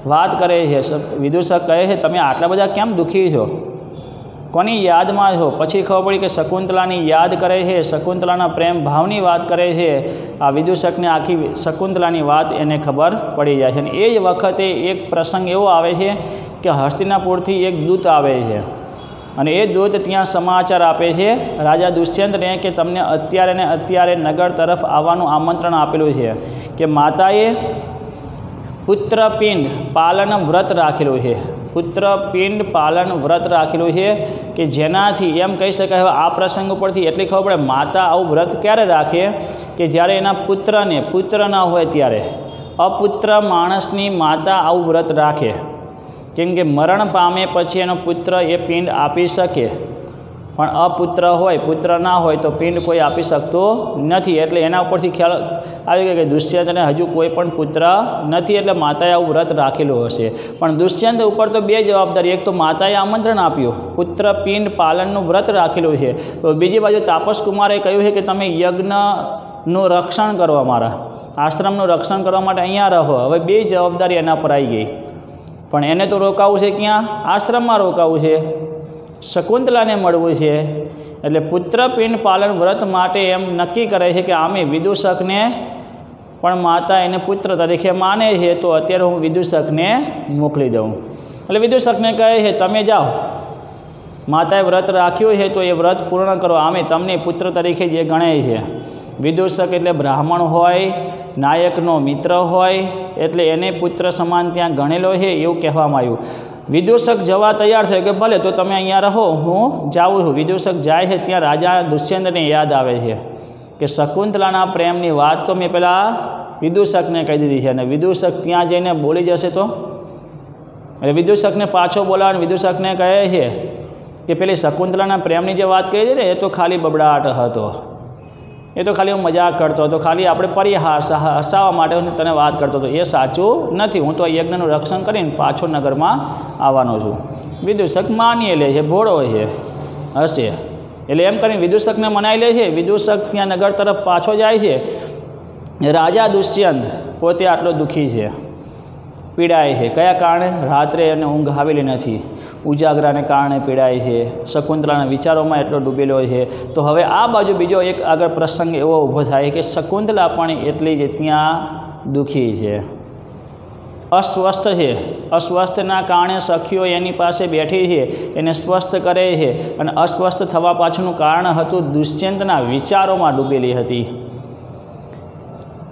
વાત કરે છે. વિદૂષક કહે છે તમે આટલા બધા કેમ દુઃખી છો, કોની યાદમાં છો? પછી ખબર પડી કે શકુંતલાની યાદ કરે છે, શકુંતલાના પ્રેમ ભાવની વાત કરે છે. આ વિદૂષકને આખી શકુંતલાની વાત એને ખબર પડી જાય છે. અને એ જ વખતે એક પ્રસંગ એવો આવે છે કે હસ્તિનાપુરથી એક દૂત આવે છે, અને એ દૂત ત્યાં સમાચાર આપે છે રાજા દુષ્યંતને કે તમને અત્યારે ને અત્યારે નગર તરફ આવવાનું આમંત્રણ આપેલું છે, કે માતાએ પુત્રપિંડ પાલન વ્રત રાખેલું છે. પુત્રપિંડ પાલન વ્રત રાખેલું છે કે જેનાથી એમ કહી શકાય, આ પ્રસંગ ઉપરથી એટલી ખબર પડે માતા આવું વ્રત ક્યારે રાખે કે જ્યારે એના પુત્ર ના હોય ત્યારે. અપુત્ર માણસની માતા આવું વ્રત રાખે, કેમ કે મરણ પામે પછી એનો પુત્ર એ પિંડ આપી શકે, પણ અપુત્ર હોય, પુત્ર ના હોય તો પિંડ કોઈ આપી શકતો નથી. એટલે એના ઉપરથી ખ્યાલ આવી ગયો કે દુષ્યંતને હજુ કોઈ પણ પુત્ર નથી, એટલે માતાએ આવું વ્રત રાખેલું હશે. પણ દુષ્યંત ઉપર તો બે જવાબદારી, એક તો માતાએ આમંત્રણ આપ્યું, પુત્ર પિંડ પાલનનું વ્રત રાખેલું છે, તો બીજી બાજુ તાપસકુમારે કહ્યું છે કે તમે યજ્ઞનું રક્ષણ કરો, અમારા આશ્રમનું રક્ષણ કરવા માટે અહીંયા રહો. હવે બે જવાબદારી એના પર આવી ગઈ, પણ એને તો રોકાવું છે ક્યાં? આશ્રમમાં રોકાવું છે, શકુંતલાને મળવું છે. એટલે પુત્રપિંડ પાલન વ્રત માટે એમ નક્કી કરે છે કે આમે વિદૂષકને પણ માતા એને પુત્ર તરીકે માને છે, તો અત્યારે હું વિદૂષકને મોકલી દઉં. એટલે વિદૂષકને કહે છે તમે જાઓ, માતાએ વ્રત રાખ્યું છે તો એ વ્રત પૂર્ણ કરો, આમે તમને પુત્ર તરીકે જે ગણાય છે. વિદૂષક એટલે બ્રાહ્મણ હોય, નાયકનો મિત્ર હોય, એટલે એને પુત્ર સમાન ત્યાં ગણેલો છે એવું કહેવામાં આવ્યું. વિદૂષક જવા તૈયાર થયો કે ભલે તો તમે અહીંયા રહો, હું જાઉં છું. વિદૂષક જાય છે ત્યાં રાજા દુષ્યંતને યાદ આવે છે કે શકુંતલાના પ્રેમની વાત તો મેં પહેલાં વિદૂષકને કહી દીધી છે, અને વિદૂષક ત્યાં જઈને બોલી જશે તો. એટલે વિદૂષકને પાછો બોલાવે, વિદૂષકને કહે છે કે પેલી શકુંતલાના પ્રેમની જે વાત કરી છે ને એ તો ખાલી બબડાટ હતો, એ તો ખાલી હું મજાક કરતો હતો, ખાલી આપણે હસાવવા માટે હું તને વાત કરતો હતો, એ સાચું નથી. હું તો યજ્ઞનું રક્ષણ કરીને પાછો નગરમાં આવવાનો છું. વિદૂષક માની લે છે, ભોળો છે, હશે. એટલે એમ કરીને વિદૂષકને મનાઈ લે છે. વિદૂષક ત્યાં નગર તરફ પાછો જાય છે. રાજા દુષ્યંત પોતે આટલો દુઃખી છે, પીડાય છે. કયા કારણે? રાત્રે એને ઊંઘ આવેલી નથી, ઉજાગરાને કારણે પીડાય છે, શકુંતલાના વિચારોમાં એટલો ડૂબેલો છે. તો હવે આ બાજુ બીજો એક આગળ પ્રસંગ એવો ઊભો થાય કે શકુંતલા પણ એટલી જ ત્યાં દુઃખી છે, અસ્વસ્થ છે. અસ્વસ્થના કારણે સખીઓ એની પાસે બેઠી છે, એને સ્વસ્થ કરે છે, અને અસ્વસ્થ થવા પાછળનું કારણ હતું દુષ્યંતના વિચારોમાં ડૂબેલી હતી.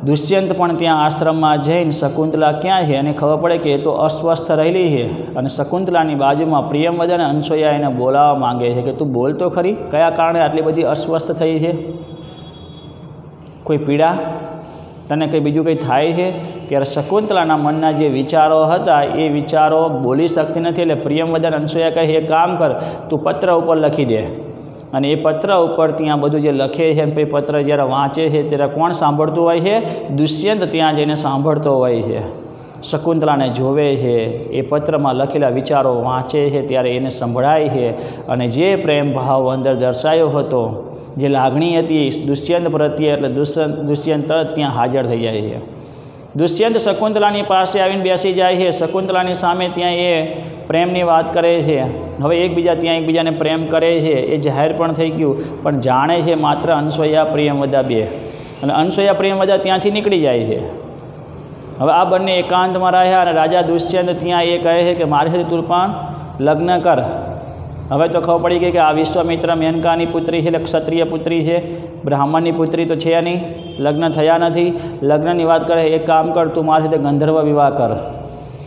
દુષ્યંત પણ ત્યાં આશ્રમમાં જઈને શકુંતલા ક્યાં છે એને ખબર પડે કે એ તો અસ્વસ્થ રહેલી છે, અને શકુંતલાની બાજુમાં પ્રિયમવદન અનસૂયા એને બોલાવવા માંગે છે કે તું બોલ તો ખરી, કયા કારણે આટલી બધી અસ્વસ્થ થઈ છે? કોઈ પીડા તને કંઈ બીજું કંઈ થાય છે? ત્યારે શકુંતલાના મનના જે વિચારો હતા એ વિચારો બોલી શકતી નથી. એટલે પ્રિયમવદન અનસૂયા કહે એક કામ કર, તું પત્ર ઉપર લખી દે, અને એ પત્ર ઉપર ત્યાં બધું જે લખે છે એ પત્ર જ્યારે વાંચે છે ત્યારે કોણ સાંભળતું હોય છે? દુષ્યંત ત્યાં જઈને સાંભળતો હોય છે, શકુંતલાને જોવે છે, એ પત્રમાં લખેલા વિચારો વાંચે છે ત્યારે એને સંભળાય છે, અને જે પ્રેમ ભાવ અંદર દર્શાયો હતો, જે લાગણી હતી દુષ્યંત પ્રત્યે, એટલે દુષ્યંત ત્યાં હાજર થઈ જાય છે. દુષ્યંત શકુંતલાની પાસે આવીને બેસી જાય છે. શકુંતલાની સામે ત્યાં એ પ્રેમની વાત કરે છે. હવે ત્યાં એકબીજાને પ્રેમ કરે છે એ જાહેર પણ થઈ ગયું, પણ જાણે છે માત્ર અનસૂયા પ્રિયમવદા બે, અને અનસૂયા પ્રિયમવદા ત્યાંથી નીકળી જાય છે. હવે આ બંને એકાંતમાં રહ્યા, અને રાજા દુષ્યંત ત્યાં એ કહે છે કે મારી સાથે તું પણ લગ્ન કર. હવે તો ખબર પડી ગઈ કે આ વિશ્વામિત્ર મેનકાની પુત્રી છે, એટલે ક્ષત્રિય પુત્રી છે, બ્રાહ્મણની પુત્રી તો છે નહીં, લગ્ન થયા નથી. લગ્નની વાત કરે, એક કામ કર, તું મારી સાથે ગંધર્વ વિવાહ કર.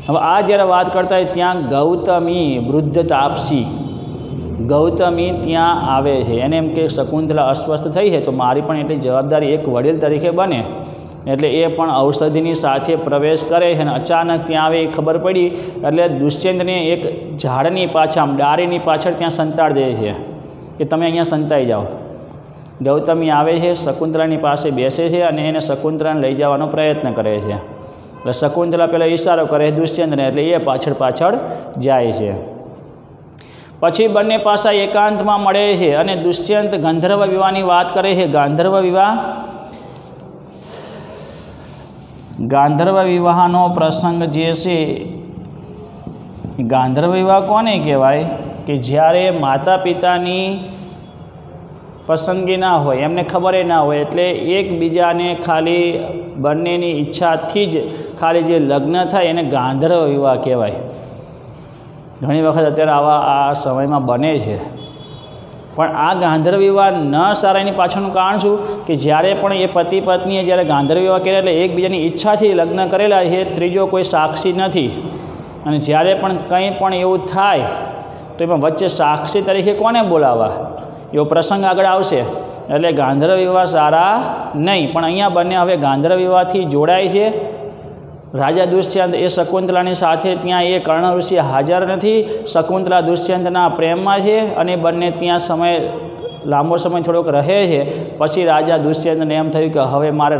હવે આ જ્યારે વાત કરતા હોય ત્યાં ગૌતમી વૃદ્ધ તાપસી ગૌતમી ત્યાં આવે છે. એને એમ કે શકુંતલા અસ્વસ્થ થઈ છે તો મારી પણ એટલી જવાબદારી એક વડીલ તરીકે બને, એટલે એ પણ ઔષધિની સાથે પ્રવેશ કરે છે. અને અચાનક ત્યાં આવે એ ખબર પડી, એટલે દુષ્યંતને એક ઝાડની પાછળ, ડાળીની પાછળ ત્યાં સંતાડી દે છે કે તમે અહીંયા સંતાઈ જાઓ. ગૌતમી આવે છે, શકુંતલાની પાસે બેસે છે, અને એને શકુંતલાને લઈ જવાનો પ્રયત્ન કરે છે. એટલે શકુંતલા પહેલાં ઈશારો કરે દુષ્યંતને, એટલે એ પાછળ જાય છે. પછી બંને પાસા એકાંતમાં મળે છે, અને દુષ્યંત ગંધર્વ વિવાહની વાત કરે છે. ગાંધર્વ વિવાહનો પ્રસંગ જે છે, ગાંધર્વ વિવાહ કોને કહેવાય? કે જ્યારે માતા પિતાની પસંદગી ના હોય, એમને ખબર ના હોય, એટલે એકબીજાને ખાલી બંનેની ઈચ્છાથી જ ખાલી જે લગ્ન થાય એને ગાંધર્વ વિવાહ કહેવાય. ઘણી વખત અત્યારે આ સમયમાં બને છે. પણ આ ગાંધર્વ વિવાહ ન સારા એની પાછળનું કારણ શું? કે જ્યારે પણ એ પતિ પત્નીએ જ્યારે ગાંધર્વ વિવાહ કર્યા એટલે એકબીજાની ઈચ્છાથી લગ્ન કરેલા છે, ત્રીજો કોઈ સાક્ષી નથી. અને જ્યારે પણ કંઈ પણ એવું થાય તો એમાં વચ્ચે સાક્ષી તરીકે કોને બોલાવવા, એવો પ્રસંગ આગળ આવશે. એટલે ગાંધર્વ વિવાહ સારા નહીં. પણ અહીંયા બંને હવે ગાંધર્વ વિવાહથી જોડાય છે, રાજા દુષ્યંત એ શકુંતલાની સાથે ત્યાં એ કર્ણ ઋષિ હાજર નથી. શકુંતલા દુષ્યંતના પ્રેમમાં છે અને બંને ત્યાં લાંબો સમય થોડોક રહે છે. પછી રાજા દુષ્યંતને એમ થયું કે હવે મારે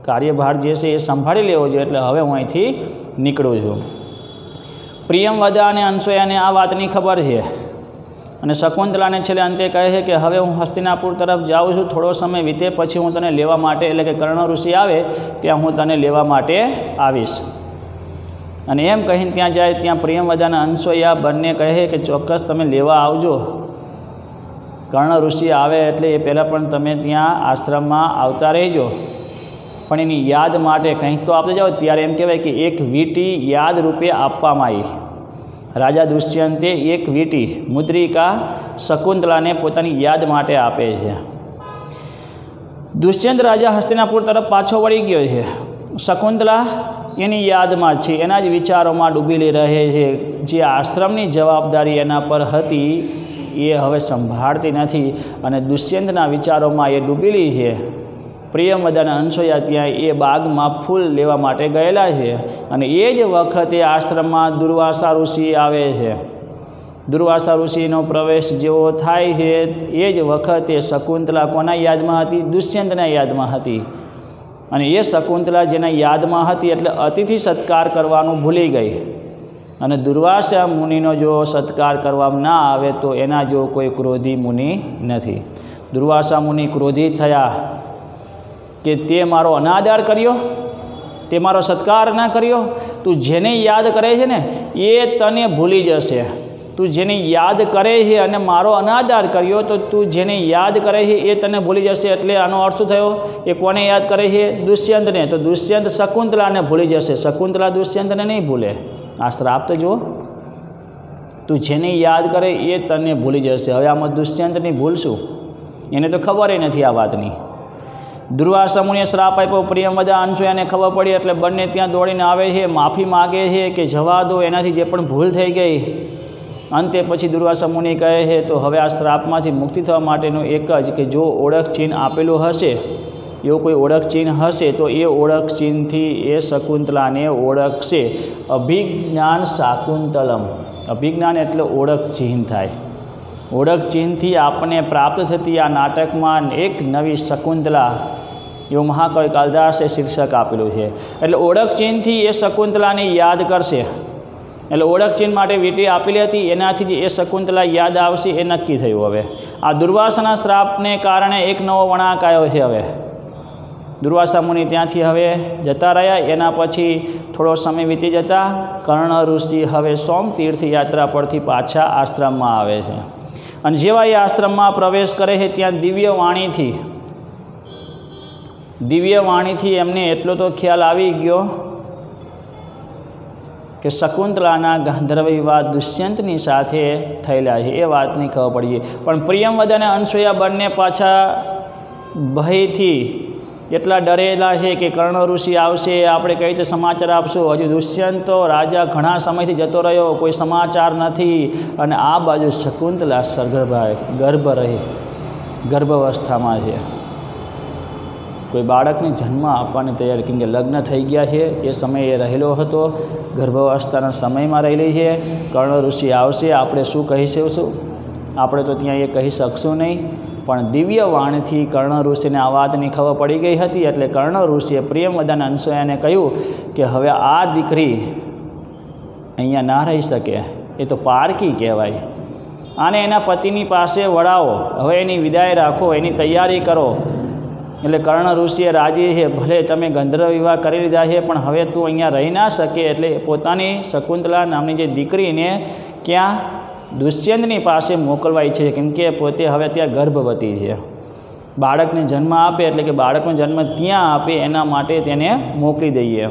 કાર્યભાર જે છે એ સંભાળી લેવો જોઈએ, એટલે હવે હું અહીંથી નીકળું છું. પ્રિયમવદા અને અનસૂયાને આ વાતની ખબર છે અને શકુંતલાને છેલ્લે અંતે કહે છે કે હવે હું હસ્તિનાપુર તરફ જાઉં છું. થોડો સમય વીતે પછી હું તને લેવા માટે, એટલે કે કર્ણ ઋષિ આવે ત્યાં હું તને લેવા માટે આવીશ. અને એમ કહીને ત્યાં જાય. ત્યાં પ્રિયમવદા અને અનસૂયા બંને કહે કે ચોક્કસ તમે લેવા આવજો. કર્ણ ઋષિ આવે એટલે એ પહેલાં પણ તમે ત્યાં આશ્રમમાં આવતા રહેજો, પણ એની યાદ માટે કંઈક તો આપતા જાઓ. ત્યારે એમ કહેવાય કે એક વીંટી યાદ રૂપે આપવામાં આવી. રાજા દુષ્યંતે એક વીંટી મુદ્રિકા શકુંતલાને પોતાની યાદ માટે આપે છે. દુષ્યંત રાજા હસ્તિનાપુર તરફ પાછો વળી ગયો છે. શકુંતલા એની યાદમાં છે, એના જ વિચારોમાં ડૂબેલી રહે છે. જે આશ્રમની જવાબદારી એના પર હતી એ હવે સંભાળતી નથી અને દુષ્યંતના વિચારોમાં એ ડૂબેલી છે. પ્રિયમવદા અને અનસૂયા ત્યાં એ બાગમાં ફૂલ લેવા માટે ગયેલા છે અને એ જ વખતે આશ્રમમાં દુર્વાસા ઋષિ આવે છે. દુર્વાસા ઋષિનો પ્રવેશ જેવો થાય છે એ જ વખતે શકુંતલા કોના યાદમાં હતી? દુષ્યંતના યાદમાં હતી. અને એ શકુંતલા જેના યાદમાં હતી એટલે અતિથિ સત્કાર કરવાનું ભૂલી ગઈ. અને દુર્વાસા મુનિનો જો સત્કાર કરવામાં ના આવે તો એના જો કોઈ ક્રોધી મુનિ નથી. દુર્વાસા મુનિ ક્રોધિત થયા કે તે મારો અનાદર કર્યો, તે મારો સત્કાર ના કર્યો. તું જેને યાદ કરે છે ને એ તને ભૂલી જશે. તું જેને યાદ કરે છે અને મારો અનાદર કર્યો તો તું જેને યાદ કરે છે એ તને ભૂલી જશે. એટલે આનો અર્થ થયો એ કોને યાદ કરે છે? દુષ્યંતને. તો દુષ્યંત શકુંતલાને ભૂલી જશે, શકુંતલા દુષ્યંતને નહીં ભૂલે. આ શ્રાપ તો જુઓ, તું જેને યાદ કરે એ તને ભૂલી જશે. હવે આમાં દુષ્યંતની ભૂલ શું? એને તો ખબર નથી આ વાતની. દુર્વાસા મુનિએ શ્રાપ આપ્યો. પ્રિયમવદા અનસૂયાને ખબર પડી એટલે બંને ત્યાં દોડીને આવે છે, માફી માગે છે કે જવા દો, એનાથી જે પણ ભૂલ થઈ ગઈ. અંતે પછી દુર્વાસા મુનિ કહે છે તો હવે આ શ્રાપમાંથી મુક્તિ થવા માટેનું એક જ કે જો ઓળખ ચિહ્ન આપેલું હશે, એવું કોઈ ઓળખ ચિહ્ન હશે તો એ ઓળખ ચિહ્નથી એ શકુંતલાને ઓળખશે. અભિજ્ઞાન શાકુંતલમ. અભિજ્ઞાન એટલે ઓળખ ચિહ્ન થાય. ઓળખ ચિહ્નથી આપણને પ્રાપ્ત થતી આ નાટકમાં એક નવી શકુંતલા, એવું મહાકવિ કાલિદાસે શીર્ષક આપેલું છે. એટલે ઓળખ ચિહ્નથી એ શકુંતલાને યાદ કરશે. એટલે ઓળખ ચિહ્ન માટે વીંટી આપેલી હતી, એનાથી જ એ શકુંતલા યાદ આવશે એ નક્કી થયું. હવે આ દુર્વાસાના શ્રાપને કારણે એક નવો વળાંક આવ્યો છે. હવે દુર્વાસા મુનિ ત્યાંથી હવે જતા રહ્યા. એના પછી થોડો સમય વીતી જતા કર્ણ ઋષિ હવે સોમતીર્થ યાત્રા પરથી પાછા આશ્રમમાં આવે છે. અને જેવા એ આશ્રમમાં પ્રવેશ કરે છે ત્યાં દિવ્ય વાણીથી એમને એટલો તો ખ્યાલ આવી ગયો કે શકુંતલાના ગાંધર્વ વિવાહ દુષ્યંતની સાથે થયેલા છે એ વાતની ખબર પડી. પણ પ્રિયમવદા અને અનસૂયા બંને પાછા ભયથી એટલા ડરેલા છે કે કર્ણ ઋષિ આવશે, આપણે કઈ રીતે સમાચાર આપશું? હજુ દુષ્યંત તો રાજા ઘણા સમયથી જતો રહ્યો, કોઈ સમાચાર નથી. અને આ બાજુ શકુંતલા ગર્ભાવસ્થામાં છે. કોઈ બાળકને જન્મ આપવાની તૈયારી, કેમ કે લગ્ન થઈ ગયા છે એ સમયે રહેલો હતો, ગર્ભાવસ્થાના સમયમાં રહેલી છે. કર્ણ ઋષિ આવશે, આપણે શું કહી શકશું? આપણે તો ત્યાં એ કહી શકશું નહીં. પણ દિવ્ય વાણીથી કર્ણ ઋષિને આ વાતની ખબર પડી ગઈ હતી. એટલે કર્ણ ઋષિએ પ્રિયમવદા અને અનસૂયાને કહ્યું કે હવે આ દીકરી અહીંયા ના રહી શકે, એ તો પારકી કહેવાય. આને એના પતિની પાસે વળાવો, હવે એની વિદાય રાખો, એની તૈયારી કરો. એટલે કર્ણ ઋષિએ રાજી છે, ભલે તમે ગંધર્વ વિવાહ કરી લીધા છે પણ હવે તું અહીંયા રહી ના શકે. એટલે પોતાની શકુંતલા નામની જે દીકરીને ક્યાં? દુષ્યંતની પાસે મોકલવા ઈચ્છે છે, કેમ કે પોતે હવે ત્યાં ગર્ભવતી છે. બાળકને જન્મ આપે એટલે કે બાળકનો જન્મ ત્યાં આપે એના માટે તેને મોકલી દઈએ.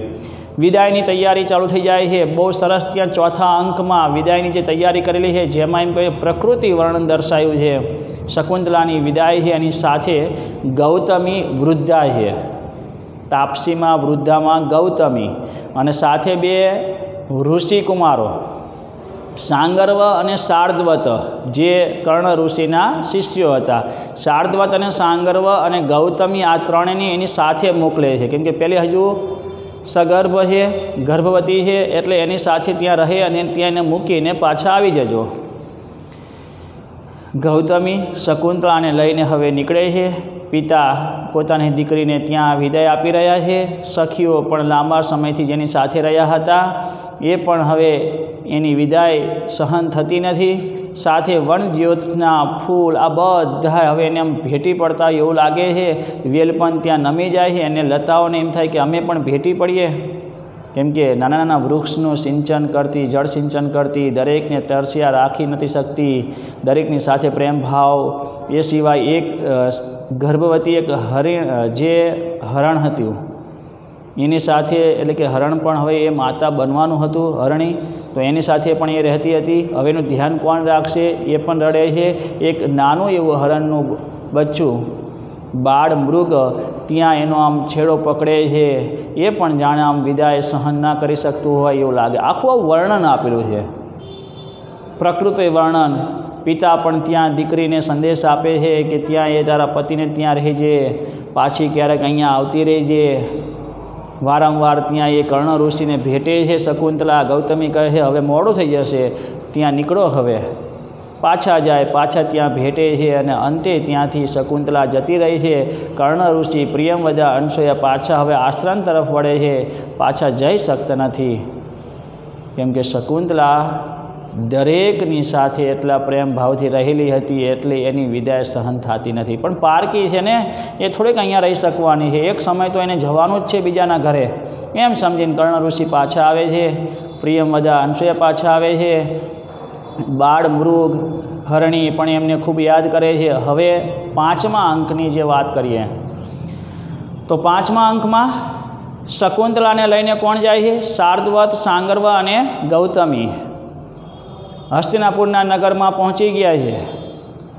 વિદાયની તૈયારી ચાલુ થઈ જાય છે. બહુ સરસ ત્યાં ચોથા અંકમાં વિદાયની જે તૈયારી કરેલી છે જેમાં એમ કહે પ્રકૃતિ વર્ણન દર્શાવ્યું છે. શકુંતલાની વિદાય છે, એની સાથે ગૌતમી વૃદ્ધા છે. તાપસીમાં વૃદ્ધામાં ગૌતમી અને સાથે બે ઋષિકુમારો સાંગર્વ અને શાર્દવત, જે કર્ણ ઋષિના શિષ્યો હતા. શાર્દવત અને સાંગર્વ અને ગૌતમી આ ત્રણેયની એની સાથે મોકલે છે, કેમ કે પહેલે હજુ સગર્ભ છે, ગર્ભવતી છે, એટલે એની સાથે ત્યાં રહે અને ત્યાં એને મૂકીને પાછા આવી જજો. ગૌતમી શકુંતલાને લઈને હવે નીકળે છે. પિતા પોતાની દીકરીને ત્યાં વિદાય આપી રહ્યા છે. સખીઓ પણ લાંબા સમયથી જેની સાથે રહ્યા હતા એ પણ હવે એની વિદાય સહન થતી નથી. સાથે વનજ્યોતના ફૂલ આ બધા હવે એને આમ ભેટી પડતા એવું લાગે છે. વેલ પણ ત્યાં નમી જાય છે અને લતાઓને એમ થાય કે અમે પણ ભેટી પડીએ, કેમ કે નાના નાના વૃક્ષનું સિંચન કરતી, જળ સિંચન કરતી, દરેકને તરસ્યા રાખી નથી શકતી, દરેકની સાથે પ્રેમ ભાવ. એ સિવાય એક ગર્ભવતી એક જે હરણ હતું એની સાથે, એટલે કે હરણ પણ હવે એ માતા બનવાનું હતું હરણી, તો એની સાથે પણ એ રહેતી હતી. હવે એનું ધ્યાન કોણ રાખશે? એ પણ રડે છે. એક નાનું એવું હરણનું બચ્ચું બાળ મૃગ ત્યાં એનો આમ છેડો પકડે છે. એ પણ જાણે આમ વિદાય સહન ના કરી શકતું હોય એવું લાગે. આખું આવું વર્ણન આપેલું છે, પ્રકૃતિ વર્ણન. પિતા પણ ત્યાં દીકરીને સંદેશ આપે છે કે ત્યાં એ તારા પતિને ત્યાં રહેજે, પાછી ક્યારેક અહીંયા આવતી રહેજે. વારંવાર ત્યાં એ કર્ણ ઋષિને ભેટે છે શકુંતલા. ગૌતમી કહે છે હવે મોડું થઈ જશે, ત્યાં નીકળો હવે. પાછા જાય, પાછા ત્યાં ભેટે છે અને અંતે ત્યાંથી શકુંતલા જતી રહી છે. કર્ણ ઋષિ, પ્રિયમવદા, અનસૂયા પાછા હવે આશ્રમ તરફ વળે છે. પાછા જઈ શકતા નથી, કેમ કે શકુંતલા દરેકની સાથે એટલા પ્રેમ ભાવથી રહેલી હતી એટલે એની વિદાય સહન થતી નથી. પણ પારકી છે ને, એ થોડીક અહીંયા રહી શકવાની છે. એક સમય તો એને જવાનું જ છે બીજાના ઘરે, એમ સમજીને કર્ણ ઋષિ પાછા આવે છે. પ્રિયમવદા, અનસૂયા પાછા આવે છે. બાળ મૃગ, હરણી પણ એમને ખૂબ યાદ કરે છે. હવે 5મા અંકની જે વાત કરીએ તો 5મા અંકમાં શકુંતલાને લઈને કોણ જાય છે? શાર્દૂલ, સાંગર્વ અને ગૌતમી હસ્તિનાપુરના નગરમાં પહોંચી ગયા છે.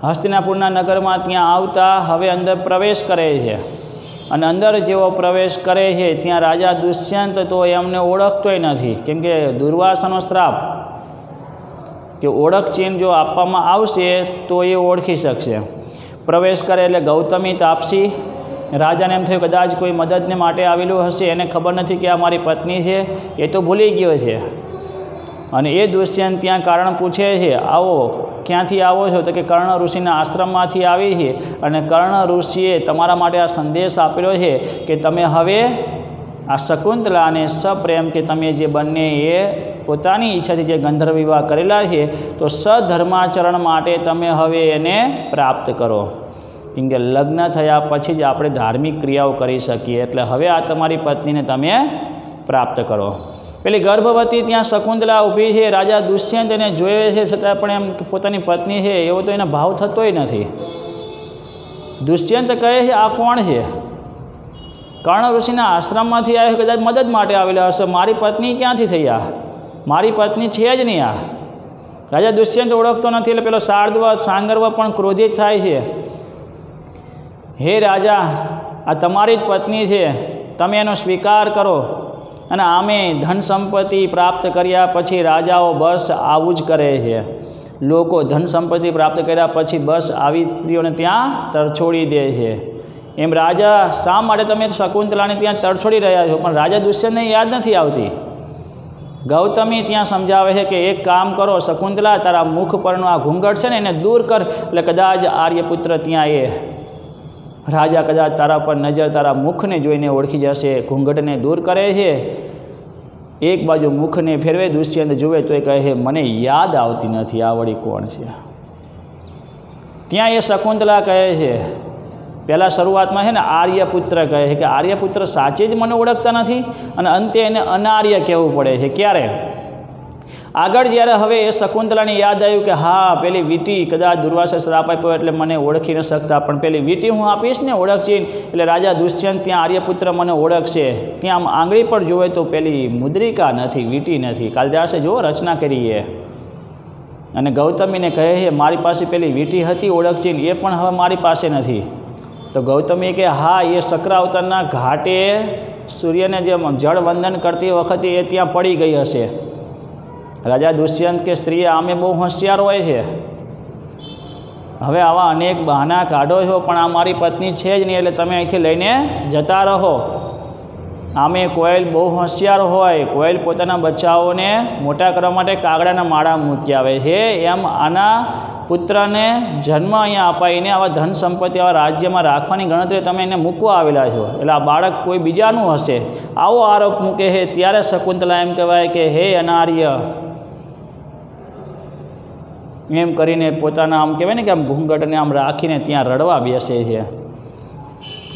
હસ્તિનાપુરના નગરમાં ત્યાં આવતા હવે અંદર પ્રવેશ કરે છે અને અંદર જેવો પ્રવેશ કરે છે ત્યાં રાજા દુષ્યંત તો એમને ઓળખતોય નથી, કેમ કે દુર્વાસાનો શ્રાપ કે ઓળખ ચિહ્ન જો આપવામાં આવશે તો એ ઓળખી શકશે. પ્રવેશ કરે એટલે ગૌતમી તાપસી. રાજાને એમ થયું કદાચ કોઈ મદદને માટે આવેલું હશે, એને ખબર નથી કે આ મારી પત્ની છે, એ તો ભૂલી ગયો છે. અને એ દુષ્યંત ત્યાં કારણ પૂછે છે, આવો, ક્યાંથી આવો છો? તો કે કર્ણ ઋષિના આશ્રમમાંથી આવી છે અને કર્ણ ઋષિએ તમારા માટે આ સંદેશ આપેલો છે કે તમે હવે આ શકુંતલાને સપ્રેમ, કે તમે જે બંને એ પોતાની ઈચ્છાથી જે ગંધર્વ વિવાહ કરેલા છે તો સધર્માચરણ માટે તમે હવે એને પ્રાપ્ત કરો, કેમ કે લગ્ન થયા પછી જ આપણે ધાર્મિક ક્રિયાઓ કરી શકીએ. એટલે હવે આ તમારી પત્નીને તમે પ્રાપ્ત કરો. પેલી ગર્ભવતી ત્યાં શકુંતલા ઊભી છે. રાજા દુષ્યંત એને જોયે છે છતાં પણ એમ પોતાની પત્ની છે એવો તો એને ભાવ થતોય નથી. દુષ્યંત કહે છે આ કોણ છે? કર્ણ ઋષિના આશ્રમમાંથી આવ્યો, કદાચ મદદ માટે આવેલા હશે. મારી પત્ની ક્યાંથી થઈ? આ મારી પત્ની છે જ નહીં. આ રાજા દુષ્યંત ઓળખતો નથી. એટલે પેલો શાર્દૂલ, સાંગર્વ પણ ક્રોધિત થાય છે. હે રાજા, આ તમારી જ પત્ની છે, તમે એનો સ્વીકાર કરો. અને આમે ધન સંપત્તિ પ્રાપ્ત કર્યા પછી રાજાઓ બસ આવું જ કરે છે. લોકો ધન સંપત્તિ પ્રાપ્ત કર્યા પછી બસ આવી સ્ત્રીઓને ત્યાં તરછોડી દે છે. એમ રાજા, શા માટે તમે શકુંતલાને ત્યાં તરછોડી રહ્યા છો? પણ રાજા દુષ્યંતને યાદ નથી આવતી. ગૌતમી ત્યાં સમજાવે છે કે એક કામ કરો શકુંતલા, તારા મુખ પરનો આ ઘૂંઘટ છે ને એને દૂર કર, એટલે કદાચ આર્યપુત્ર ત્યાં એ રાજા કદાચ તારા પર નજર, તારા મુખને જોઈને ઓળખી જશે. ઘૂંઘટને દૂર કરે છે. એક બાજુ મુખને ફેરવે, દુષ્યંત જુએ તો એ કહે છે મને યાદ આવતી નથી આ વળી કોણ છે. ત્યાં એ શકુંતલા કહે છે, પહેલાં શરૂઆતમાં છે ને આર્યપુત્ર કહે છે કે આર્યપુત્ર સાચે જ મને ઓળખતા નથી, અને અંતે એને અનાર્ય કહેવું પડે છે. ક્યારે? આગળ જ્યારે હવે એ શકુંતલાને યાદ આવ્યું કે હા, પેલી વીટી કદાચ દુર્વાસા શ્રાપ આપ્યો એટલે મને ઓળખી ન શકતા, પણ પેલી વીટી હું આપીશ ને ઓળખી, એટલે રાજા દુષ્યંત ત્યાં આર્યપુત્ર મને ઓળખશે. ત્યાં આમ આંગળી પર જોવે તો પેલી મુદ્રિકા નથી, વીટી નથી. કાલિદાસે જો રચના કરી એ. અને ગૌતમીને કહે છે મારી પાસે પેલી વીટી હતી ઓળખી, એ પણ હવે મારી પાસે નથી. તો ગૌતમી કે હા, એ શક્રાવતારના ઘાટે સૂર્યને જે જળ વંદન કરતી વખતે એ ત્યાં પડી ગઈ હશે. રાજા દુષ્યંત કે સ્ત્રી આમે બહુ હોશિયાર હોય છે, હવે આવા અનેક બહાના કાઢો છો, પણ આ મારી પત્ની છે જ નહીં, એટલે તમે અહીંથી લઈને જતા રહો. આમે કોયલ બહુ હોશિયાર હોય, કોયલ પોતાના બચ્ચાઓને મોટા કરવા માટે કાગડાના માળા મૂકી આવે છે, એમ આના પુત્રને જન્મ અહીંયા અપાઈને આવા ધન સંપત્તિ આવા રાજ્યમાં રાખવાની ગણતરી તમે એને મૂકવા આવેલા છો, એટલે આ બાળક કોઈ બીજાનું હશે, આવો આરોપ મૂકે છે. ત્યારે શકુંતલા એમ કહેવાય કે હે અનાર્ય, એમ કરીને પોતાના આમ કહેવાય ને કે આમ ઘૂંઘટને આમ રાખીને ત્યાં રડવા બેસે છે.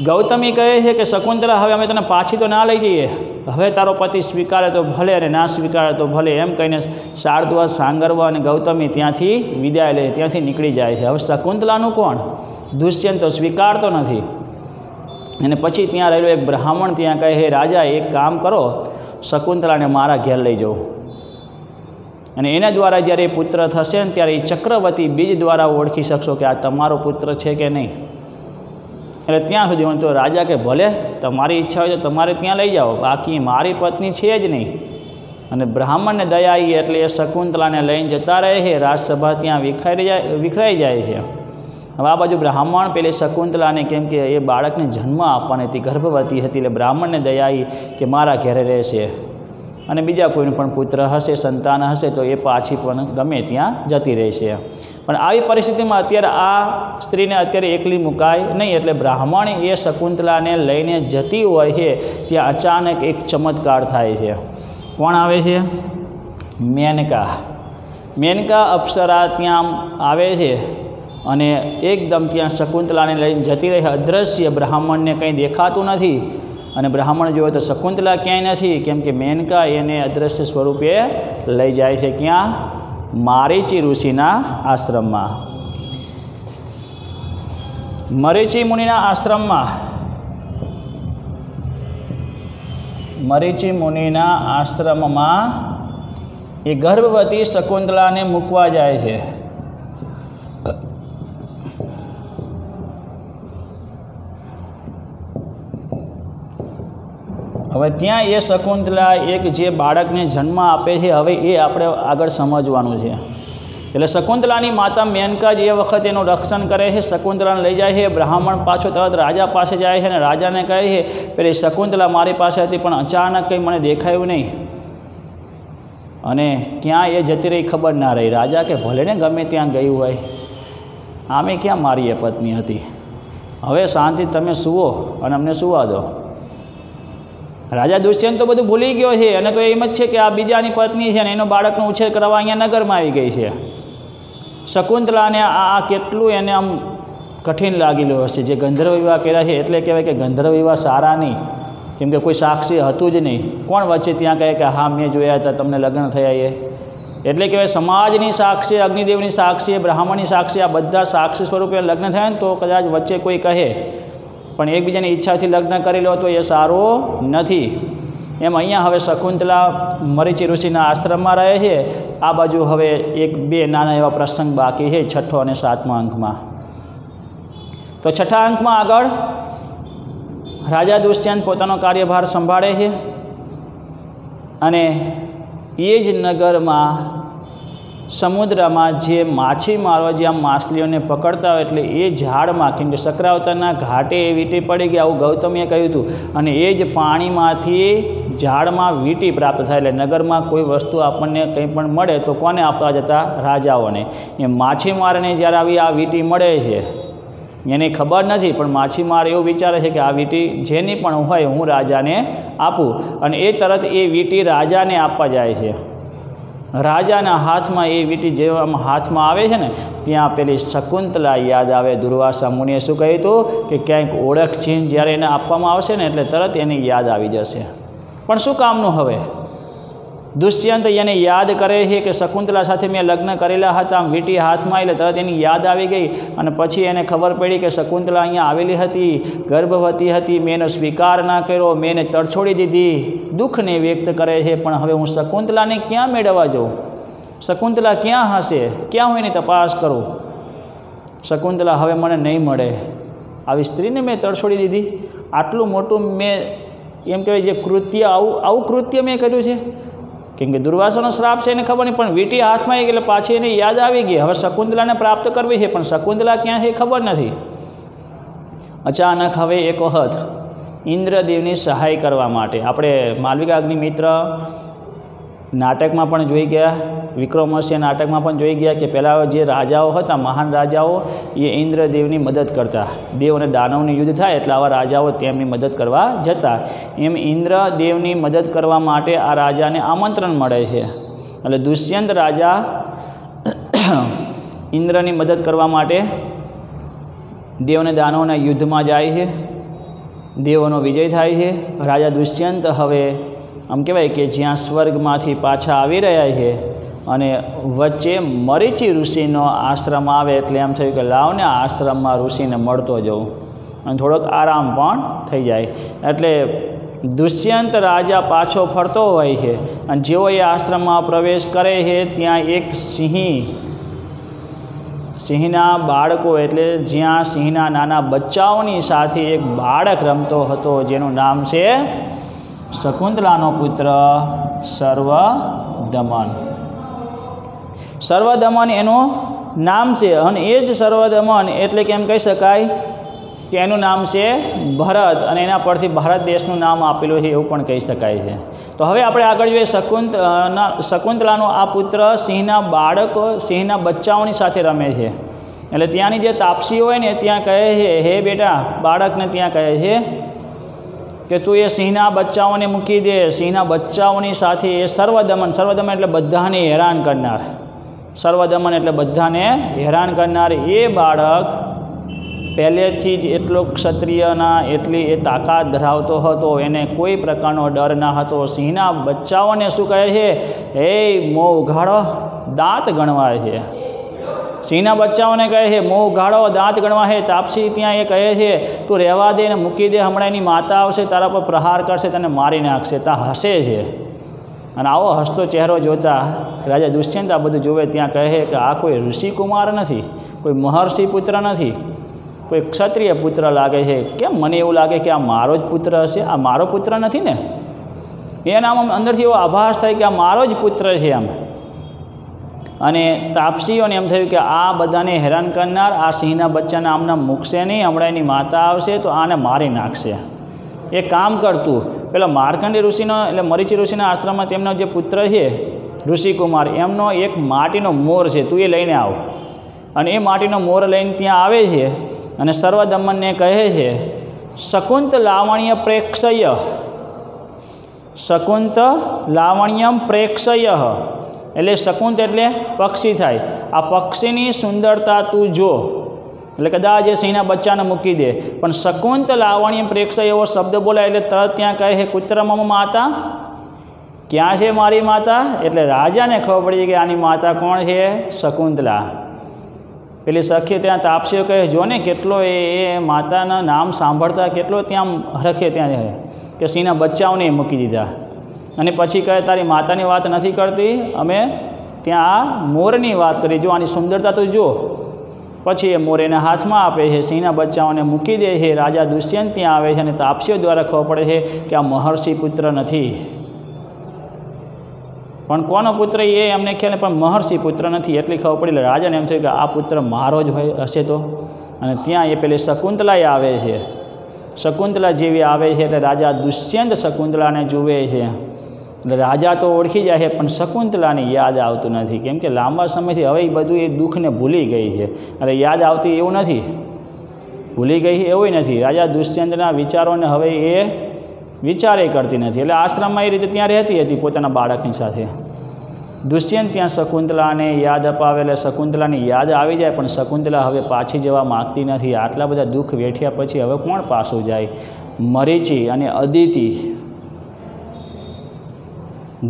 ગૌતમી કહે છે કે શકુંતલા, હવે અમે તને પાછી તો ના લઈ જઈએ, હવે તારો પતિ સ્વીકારે તો ભલે અને ના સ્વીકારે તો ભલે, એમ કહીને શાર્દૂલ, સાંગરવા અને ગૌતમી ત્યાંથી વિદાય લે, ત્યાંથી નીકળી જાય છે. હવે શકુંતલાનું કોણ? દુષ્યંત તો સ્વીકારતો નથી. અને પછી ત્યાં રહેલો એક બ્રાહ્મણ ત્યાં કહે, હે રાજા, એક કામ કરો, શકુંતલાને મારા ઘેર લઈ જાઓ, અને એના દ્વારા જ્યારે એ પુત્ર થશે ને ત્યારે એ ચક્રવર્તી બીજ દ્વારા ઓળખી શકશો કે આ તમારો પુત્ર છે કે નહીં. એટલે ત્યાં સુધી હું તો રાજા કે ભલે તમારી ઈચ્છા હોય તો તમારે ત્યાં લઈ જાઓ, બાકી મારી પત્ની છે જ નહીં. અને બ્રાહ્મણને દયા આવી એટલે એ શકુંતલાને લઈને જતા રહે છે. રાજસભા ત્યાં વિખરાઈ જાય છે. હવે આ બાજુ બ્રાહ્મણ પેલી શકુંતલાને, કેમ કે એ બાળકને જન્મ આપવાની હતી, ગર્ભવતી હતી, એટલે બ્રાહ્મણને દયા આવી કે મારા ઘરે રહેશે, અને બીજા કોઈનું પણ પુત્ર હશે, સંતાન હશે તો એ પાછી પણ ગમે ત્યાં જતી રહેશે. પણ આવી પરિસ્થિતિમાં અત્યારે આ સ્ત્રીને અત્યારે એકલી મુકાય નહીં, એટલે બ્રાહ્મણ એ શકુંતલાને લઈને જતી હોય છે ત્યાં અચાનક એક ચમત્કાર થાય છે. કોણ આવે છે? મેનકા. મેનકા અપ્સરા ત્યાં આવે છે અને એકદમ ત્યાં શકુંતલાને લઈને જતી રહે. અદૃશ્ય, બ્રાહ્મણને કંઈ દેખાતું નથી, અને બ્રાહ્મણ જોવે તો શકુંતલા ક્યાંય નથી, કેમ કે મેનકા એને અદૃશ્ય સ્વરૂપે લઈ જાય છે. ક્યાં? મારીચી ઋષિના આશ્રમમાં. મરીચી મુનિના આશ્રમમાં, મરીચી મુનિના આશ્રમમાં એ ગર્ભવતી શકુંતલાને મૂકવા જાય છે. હવે ત્યાં એ શકુંતલા એક જે બાળકને જન્મ આપે છે, હવે એ આપણે આગળ સમજવાનું છે. એટલે શકુંતલાની માતા મેનકા જ એ વખત એનું રક્ષણ કરે છે, શકુંતલાને લઈ જાય છે. બ્રાહ્મણ પાછો તરત રાજા પાસે જાય છે અને રાજાને કહે છે પેલી શકુંતલા મારી પાસે હતી પણ અચાનક કંઈ મને દેખાયું નહીં, અને ક્યાં એ જતી રહી ખબર ના રહી. રાજા કે ભલે ને ગમે ત્યાં ગયું હોય, આમે ક્યાં મારી એ પત્ની હતી, હવે શાંતિ તમે સૂવો અને અમને સૂવા દો. રાજા દુષ્યંત તો બધું ભૂલી ગયો છે, અને તો એમ જ છે કે આ બીજાની પત્ની છે અને એનો બાળકનો ઉછેર કરવા અહીંયા નગરમાં આવી ગઈ છે. શકુંતલાને આ કેટલું એને આમ કઠિન લાગેલું હશે. જે ગંધર્વ વિવાહ કર્યા છે એટલે કહેવાય કે ગંધર્વ વિવાહ સારા નહીં, કેમ કે કોઈ સાક્ષી હતું જ નહીં. કોણ વચ્ચે ત્યાં કહે કે હા મેં જોયા હતા, તમને લગ્ન થયા એ, એટલે કહેવાય સમાજની સાક્ષી, અગ્નિદેવની સાક્ષી, બ્રાહ્મણની સાક્ષી, આ બધા સાક્ષી સ્વરૂપે લગ્ન થયા ને તો કદાચ વચ્ચે કોઈ કહે, પણ એકબીજાની ઈચ્છાથી લગ્ન કરી લો તો એ સારું નથી. એમ અહીંયા હવે શકુંતલા મરીચી ઋષિના આશ્રમમાં રહે છે. આ બાજુ હવે એક બે નાના એવા પ્રસંગ બાકી છે 6 અને 7મા અંકમાં. તો 6થા અંકમાં આગળ રાજા દુષ્યંત પોતાનો કાર્યભાર સંભાળે છે, અને એ જ નગરમાં સમુદ્રમાં જે માછીમારો જ્યાં માછલીઓને પકડતા હોય, એટલે એ ઝાડમાં, કેમ કે ચક્રાવતારના ઘાટે એ વીંટી પડી ગઈ, આવું ગૌતમીએ કહ્યું હતું, અને એ જ પાણીમાંથી ઝાડમાં વીંટી પ્રાપ્ત થાય. એટલે નગરમાં કોઈ વસ્તુ આપણને કંઈ પણ મળે તો કોને આપવા જતા? રાજાઓને. એ માછીમારને જ્યારે આવી આ વીંટી મળે છે, એને ખબર નથી, પણ માછીમાર એવું વિચારે છે કે આ વીંટી જેની પણ હોય હું રાજાને આપું, અને એ તરત એ વીંટી રાજાને આપવા જાય છે. રાજાના હાથમાં એ વીંટી જેવા હાથમાં આવે છે ને, ત્યાં પેલી શકુંતલા યાદ આવે. દુર્વાસા મુનિએ શું કહ્યું હતું કે ક્યાંક ઓળખ ચિહ્ન જ્યારે એને આપવામાં આવશે ને એટલે તરત એની યાદ આવી જશે. પણ શું કામનું? હવે દુષ્યંત એને યાદ કરે છે કે શકુંતલા સાથે મેં લગ્ન કરેલા હતા, આમ વીંટી હાથમાં એટલે તરત એની યાદ આવી ગઈ, અને પછી એને ખબર પડી કે શકુંતલા અહીંયા આવેલી હતી, ગર્ભવતી હતી, મેં એનો સ્વીકાર ના કર્યો, મેં એને તડછોડી દીધી. દુઃખને વ્યક્ત કરે છે, પણ હવે હું શકુંતલાને ક્યાં મેળવવા જાઉં? શકુંતલા ક્યાં હશે? ક્યાં હું એની તપાસ કરું? શકુંતલા હવે મને નહીં મળે. આવી સ્ત્રીને મેં તડછોડી દીધી, આટલું મોટું મેં એમ કહેવાય જે કૃત્ય, આવું કૃત્ય મેં કર્યું છે. કેમ કે દુર્વાસાનો શ્રાપ છે એને ખબર નહીં, પણ વીંટી હાથમાં આવી ગઈ એટલે પાછી એને યાદ આવી ગઈ. હવે શકુંતલાને પ્રાપ્ત કરવી છે, પણ શકુંતલા ક્યાં છે ખબર નથી. અચાનક હવે એક વખત ઇન્દ્રદેવની સહાય કરવા માટે. આપણે માલવિકાગ્નિમિત્ર નાટકમાં પણ જોઈ ગયા, વિક્રમોર્વશીય નાટકમાં પણ જોઈ ગયા કે પહેલાં જે રાજાઓ હતા, મહાન રાજાઓ, એ ઇન્દ્રદેવની મદદ કરતા. દેવ અને દાનવનું યુદ્ધ થાય એટલે આવા રાજાઓ તેમની મદદ કરવા જતા. એમ ઇન્દ્રદેવની મદદ કરવા માટે આ રાજાને આમંત્રણ મળે છે. એટલે દુષ્યંત રાજા ઇન્દ્રની મદદ કરવા માટે દેવ અને દાનવના યુદ્ધમાં જાય છે. દેવોનો વિજય થાય છે. રાજા દુષ્યંત હવે આમ કહેવાય કે જ્યાં સ્વર્ગમાંથી પાછા આવી રહ્યા છે અને વચ્ચે મરીચી ઋષિનો આશ્રમ આવે એટલે એમ થયું કે લાવને આ આશ્રમમાં ઋષિને મળતો જવું અને થોડોક આરામ પણ થઈ જાય. એટલે દુષ્યંત રાજા પાછો ફરતો હોય છે અને જેવો એ આશ્રમમાં પ્રવેશ કરે છે ત્યાં એક સિંહના બાળકો, એટલે જ્યાં સિંહના નાના બચ્ચાઓની સાથે એક બાળક રમતો હતો જેનું નામ છે શકુંતલાનો પુત્ર સર્વદમન. સર્વદમન એનું નામ છે અને એ જ સર્વદમન એટલે કે એમ કહી શકાય કે એનું નામ છે ભરત અને એના પરથી ભારત દેશનું નામ આપેલું છે એવું પણ કહી શકાય છે. તો હવે આપણે આગળ જોઈએ શકુંતલાનો આ પુત્ર સિંહના બચ્ચાઓની સાથે રમે છે. એટલે ત્યાંની જે તાપસી હોય ને ત્યાં કહે છે, હે બેટા, બાળકને ત્યાં કહે છે કે તું એ સિંહના બચ્ચાઓને મૂકી દે. સિંહના બચ્ચાઓની સાથે એ સર્વદમન એટલે બધાને હેરાન કરનાર, સર્વદમન એટલે બધાને હેરાન કરનાર એ બાળક પહેલેથી જ એટલો ક્ષત્રિયના એટલી એ તાકાત ધરાવતો હતો, એને કોઈ પ્રકારનો ડર ના હતો. સિંહના બચ્ચાઓને શું કહે છે? હે મોં ઉઘાડો, દાંત ગણવા છે. સિંહના બચ્ચાઓને કહે છે મોં ઉઘાડો, દાંત ગણવા છે. તાપસી ત્યાં એ કહે છે તું રહેવા દે ને મૂકી દે, હમણાં એની માતા આવશે, તારા પર પ્રહાર કરશે, તને મારી નાખશે. ત્યાં હસે છે અને આવો હસતો ચહેરો જોતા રાજા દુષ્યંત આ બધું જોવે ત્યાં કહે છે કે આ કોઈ ઋષિકુમાર નથી, કોઈ મહર્ષિ પુત્ર નથી, કોઈ ક્ષત્રિય પુત્ર લાગે છે. કેમ મને એવું લાગે કે આ મારો જ પુત્ર હશે? આ મારો પુત્ર નથી ને? એના અંદરથી એવો આભાસ થાય કે આ મારો જ પુત્ર છે એમ. અને તાપસીઓને એમ થયું કે આ બધાને હેરાન કરનાર આ સિંહના બચ્ચાને આમના મૂકશે નહીં, હમણાં એની માતા આવશે તો આને મારી નાખશે. એ કામ કરતું પેલા માર્કંડેય ઋષિનો એટલે મરીચી ઋષિના આશ્રમમાં તેમનો જે પુત્ર છે ઋષિકુમાર, એમનો એક માટીનો મોર છે, તું એ લઈને આવ. અને એ માટીનો મોર લઈને ત્યાં આવે છે અને સર્વદમનને કહે છે શકુંત લાવણ્ય પ્રેક્ષય, શકુંત લાવણ્યમ પ્રેક્ષય. એટલે શકુંત એટલે પક્ષી થાય. આ પક્ષીની સુંદરતા તું જો. એટલે કદાચ એ સિંહના બચ્ચાને મૂકી દે, પણ શકુંત લાવણ્ય પ્રેક્ષય એવો શબ્દ બોલાય એટલે તરત ત્યાં કહે છે કુત્ર મમ માતા, ક્યાં છે મારી માતા? એટલે રાજાને ખબર પડી કે આની માતા કોણ છે? શકુંતલા. પેલી સખી ત્યાં તાપસીઓ કહે જો ને કેટલો એ માતાના નામ સાંભળતા કેટલો ત્યાં હરખે ત્યાં કે સિંહના બચ્ચાઓને મૂકી દીધા. અને પછી કહે તારી માતાની વાત નથી કરતી, અમે ત્યાં આ મોરની વાત કરી, જો આની સુંદરતા તો જો. પછી એ મોર એના હાથમાં આપે છે, સિંહના બચ્ચાઓને મૂકી દે છે. રાજા દુષ્યંત ત્યાં આવે છે અને તાપસીઓ દ્વારા ખબર પડે છે કે આ મહર્ષિ પુત્ર નથી, પણ કોનો પુત્ર એ અમને ખ્યાલ, પણ મહર્ષિ પુત્ર નથી એટલી ખબર પડી. એટલે રાજાને એમ થયું કે આ પુત્ર મારો જ હશે તો. અને ત્યાં એ પેલી શકુંતલાએ આવે છે. શકુંતલા જેવી આવે છે એટલે રાજા દુષ્યંત શકુંતલાને જુએ છે. એટલે રાજા તો ઓળખી જાય છે પણ શકુંતલાની યાદ આવતું નથી, કેમ કે લાંબા સમયથી હવે એ બધું એ દુઃખને ભૂલી ગઈ છે. એટલે યાદ આવતી એવું નથી, ભૂલી ગઈ છે એવું નથી. રાજા દુષ્યંતના વિચારોને હવે એ વિચારે કરતી નથી. એટલે આશ્રમમાં એ રીતે ત્યાં રહેતી હતી પોતાના બાળકની સાથે. દુષ્યંત ત્યાં શકુંતલાને યાદ અપાવે એટલે શકુંતલાની યાદ આવી જાય, પણ શકુંતલા હવે પાછી જવા માગતી નથી. આટલા બધા દુઃખ વેઠ્યા પછી હવે કોણ પાછું જાય? મરીચી અને અદિતિ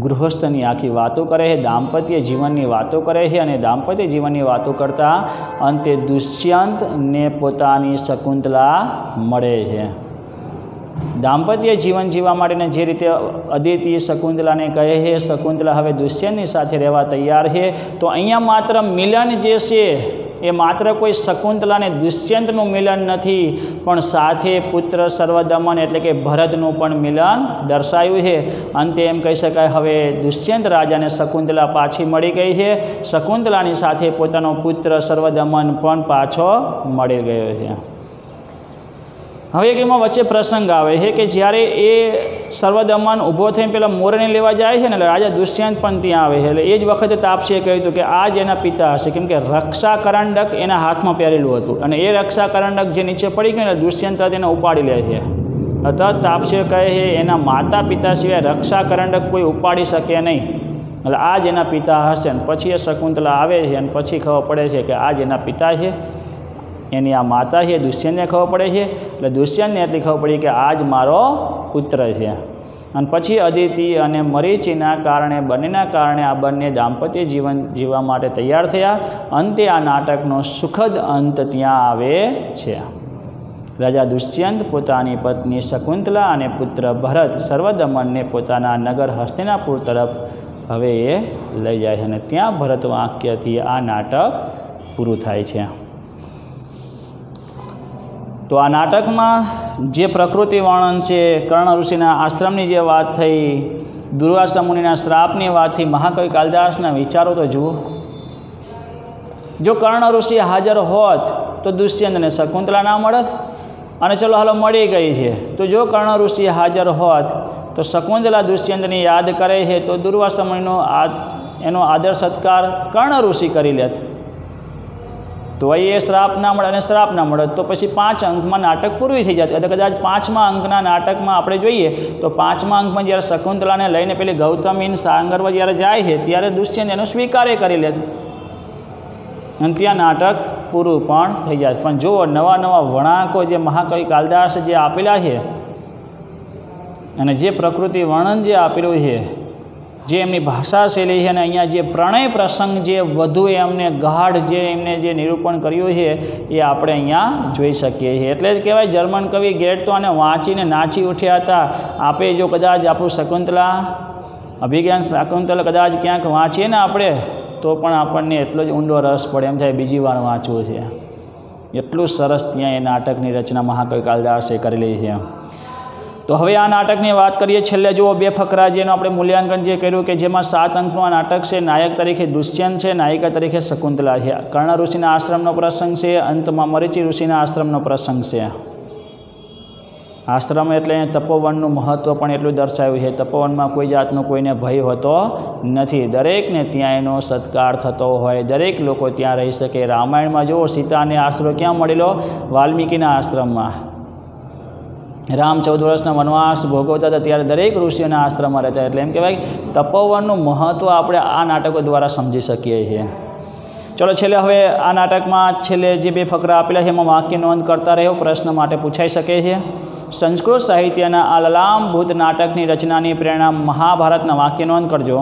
ગૃહસ્થની આખી વાતો કરે છે, દાંપત્ય જીવનની વાતો કરે છે. અને દાંપત્ય જીવનની વાતો કરતાં અંતે દુષ્યંતને પોતાની શકુંતલા મળે છે. દાંપત્ય જીવન જીવવા માટેને જે રીતે અદિતિ શકુંતલાને કહે છે, શકુંતલા હવે દુષ્યંતની સાથે રહેવા તૈયાર છે. તો અહીંયા માત્ર મિલન જે છે એ માત્ર કોઈ શકુંતલા અને દુષ્યંતનું મિલન નથી, પણ સાથે પુત્ર સર્વદમન એટલે કે ભરતનું પણ મિલન દર્શાવ્યું છે. અંતે એમ કહી શકાય હવે દુષ્યંત રાજાને શકુંતલા પાછી મળી ગઈ છે. શકુંતલાની સાથે પોતાનો પુત્ર સર્વદમન પણ પાછો મળી ગયો છે. હવે એક એમાં વચ્ચે પ્રસંગ આવે છે કે જ્યારે એ સર્વદમન ઊભો થઈને પેલા મોરને લેવા જાય છે ને એટલે રાજા દુષ્યંત પણ ત્યાં આવે છે. એટલે એ જ વખતે તાપસીએ કહ્યું હતું કે આ જ એના પિતા હશે, કેમ કે રક્ષા કરંડક એના હાથમાં પહેરેલું હતું અને એ રક્ષા કરંડક જે નીચે પડી ગયું ને દુષ્યંત તેને ઉપાડી લે છે. અથવા તાપસીએ કહે છે એના માતા પિતા સિવાય રક્ષા કરંડક કોઈ ઉપાડી શકે નહીં, એટલે આ જ એના પિતા હશે. ને પછી એ શકુંતલા આવે છે અને પછી ખબર પડે છે કે આ જ એના પિતા છે, એની આ માતા છે. દુષ્યંતને ખબર પડે છે, એટલે દુષ્યંતને એટલી ખબર પડી કે આ જ મારો પુત્ર છે. અને પછી અદિતિ અને મરીચીના કારણે બંનેના કારણે આ બંને દાંપત્ય જીવન જીવવા માટે તૈયાર થયા. અંતે આ નાટકનો સુખદ અંત ત્યાં આવે છે. રાજા દુષ્યંત પોતાની પત્ની શકુંતલા અને પુત્ર ભરત સર્વદમનને પોતાના નગર હસ્તિનાપુર તરફ હવે એ લઈ જાય છે અને ત્યાં ભરત વાક્યથી આ નાટક પૂરું થાય છે. તો આ નાટકમાં જે પ્રકૃતિ વર્ણન છે, કર્ણ ઋષિના આશ્રમની જે વાત થઈ, દુર્વાસા મુનિના શ્રાપની વાત થઈ, મહાકવિ કાલિદાસના વિચારો તો જુઓ. જો કર્ણ ઋષિ હાજર હોત તો દુષ્યંત અને શકુંતલા ના મળત, અને ચલો હાલો મળી ગઈ છે. તો જો કર્ણ ઋષિ હાજર હોત તો શકુંતલા દુષ્યંતને યાદ કરે છે તો દુર્વાસા મુનિનો એનો આદર સત્કાર કર્ણ ઋષિ કરી લેત. તો એ શ્રાપ ના મળે અને શ્રાપ ના મળે તો પછી 5 અંકમાં નાટક પૂરું થઈ જાય. કદાચ 5મા અંકના નાટકમાં આપણે જોઈએ તો 5મા અંકમાં જ્યારે શકુંતલાને લઈને પેલી ગૌતમીન સાંગરવ જ્યારે જાય છે ત્યારે દુષ્યંત એનો સ્વીકારે કરી લે છે અને ત્યાં નાટક પૂરું પણ થઈ જાય. પણ જુઓ નવા નવા વળાંકો જે મહાકવિ કાલિદાસ જે આપેલા છે અને જે પ્રકૃતિ વર્ણન જે આપેલું છે, જે એમની ભાષા શૈલી છે અને અહીંયા જે પ્રણય પ્રસંગ જે વધુ એમને ગાઢ જે એમને જે નિરૂપણ કર્યું છે એ આપણે અહીંયા જોઈ શકીએ છીએ. એટલે જ કહેવાય જર્મન કવિ ગેટ તો આને વાંચીને નાચી ઉઠ્યા હતા. આપે જો કદાચ આપણું શકુંતલા અભિજ્ઞાન શકુંતલા કદાચ ક્યાંક વાંચીએ ને આપણે તો પણ આપણને એટલો જ ઊંડો રસ પડે, એમ થાય બીજી વાર વાંચવું છે. એટલું સરસ ત્યાં એ નાટકની રચના મહાકવિ કાલિદાસે કરેલી છે. તો હવે આ નાટકની વાત કરીએ. છેલ્લે જુઓ 2 ફકરા જેનું આપણે મૂલ્યાંકન જે કર્યું કે જેમાં 7 અંકનું આ નાટક છે. નાયક તરીકે દુષ્યંત છે, નાયિકા તરીકે શકુંતલા છે. કર્ણ ઋષિના આશ્રમનો પ્રસંગ છે, અંતમાં મરીચી ઋષિના આશ્રમનો પ્રસંગ છે. આશ્રમ એટલે તપોવનનું મહત્ત્વ પણ એટલું દર્શાવ્યું છે. તપોવનમાં કોઈ જાતનો કોઈને ભય હોતો નથી, દરેકને ત્યાં એનો સત્કાર થતો હોય, દરેક લોકો ત્યાં રહી શકે. રામાયણમાં જુઓ સીતાને આશરો ક્યાં મળેલો? વાલ્મીકીના આશ્રમમાં. રામ 14 વર્ષના વનવાસ ભોગવતા હતા ત્યારે દરેક ઋષિઓના આશ્રમમાં રહેતા. એટલે એમ કહેવાય તપોવનનું મહત્ત્વ આપણે આ નાટકો દ્વારા સમજી શકીએ છીએ. ચલો છેલ્લે હવે આ નાટકમાં છેલ્લે જે 2 ફકરા આપેલા છે એમાં વાક્ય નોંધ કરતા રહ્યો, પ્રશ્ન માટે પૂછાઈ શકે છે. સંસ્કૃત સાહિત્યના આ લલામભૂત નાટકની રચનાની પ્રેરણા મહાભારતના વાક્ય નોંધ કરજો.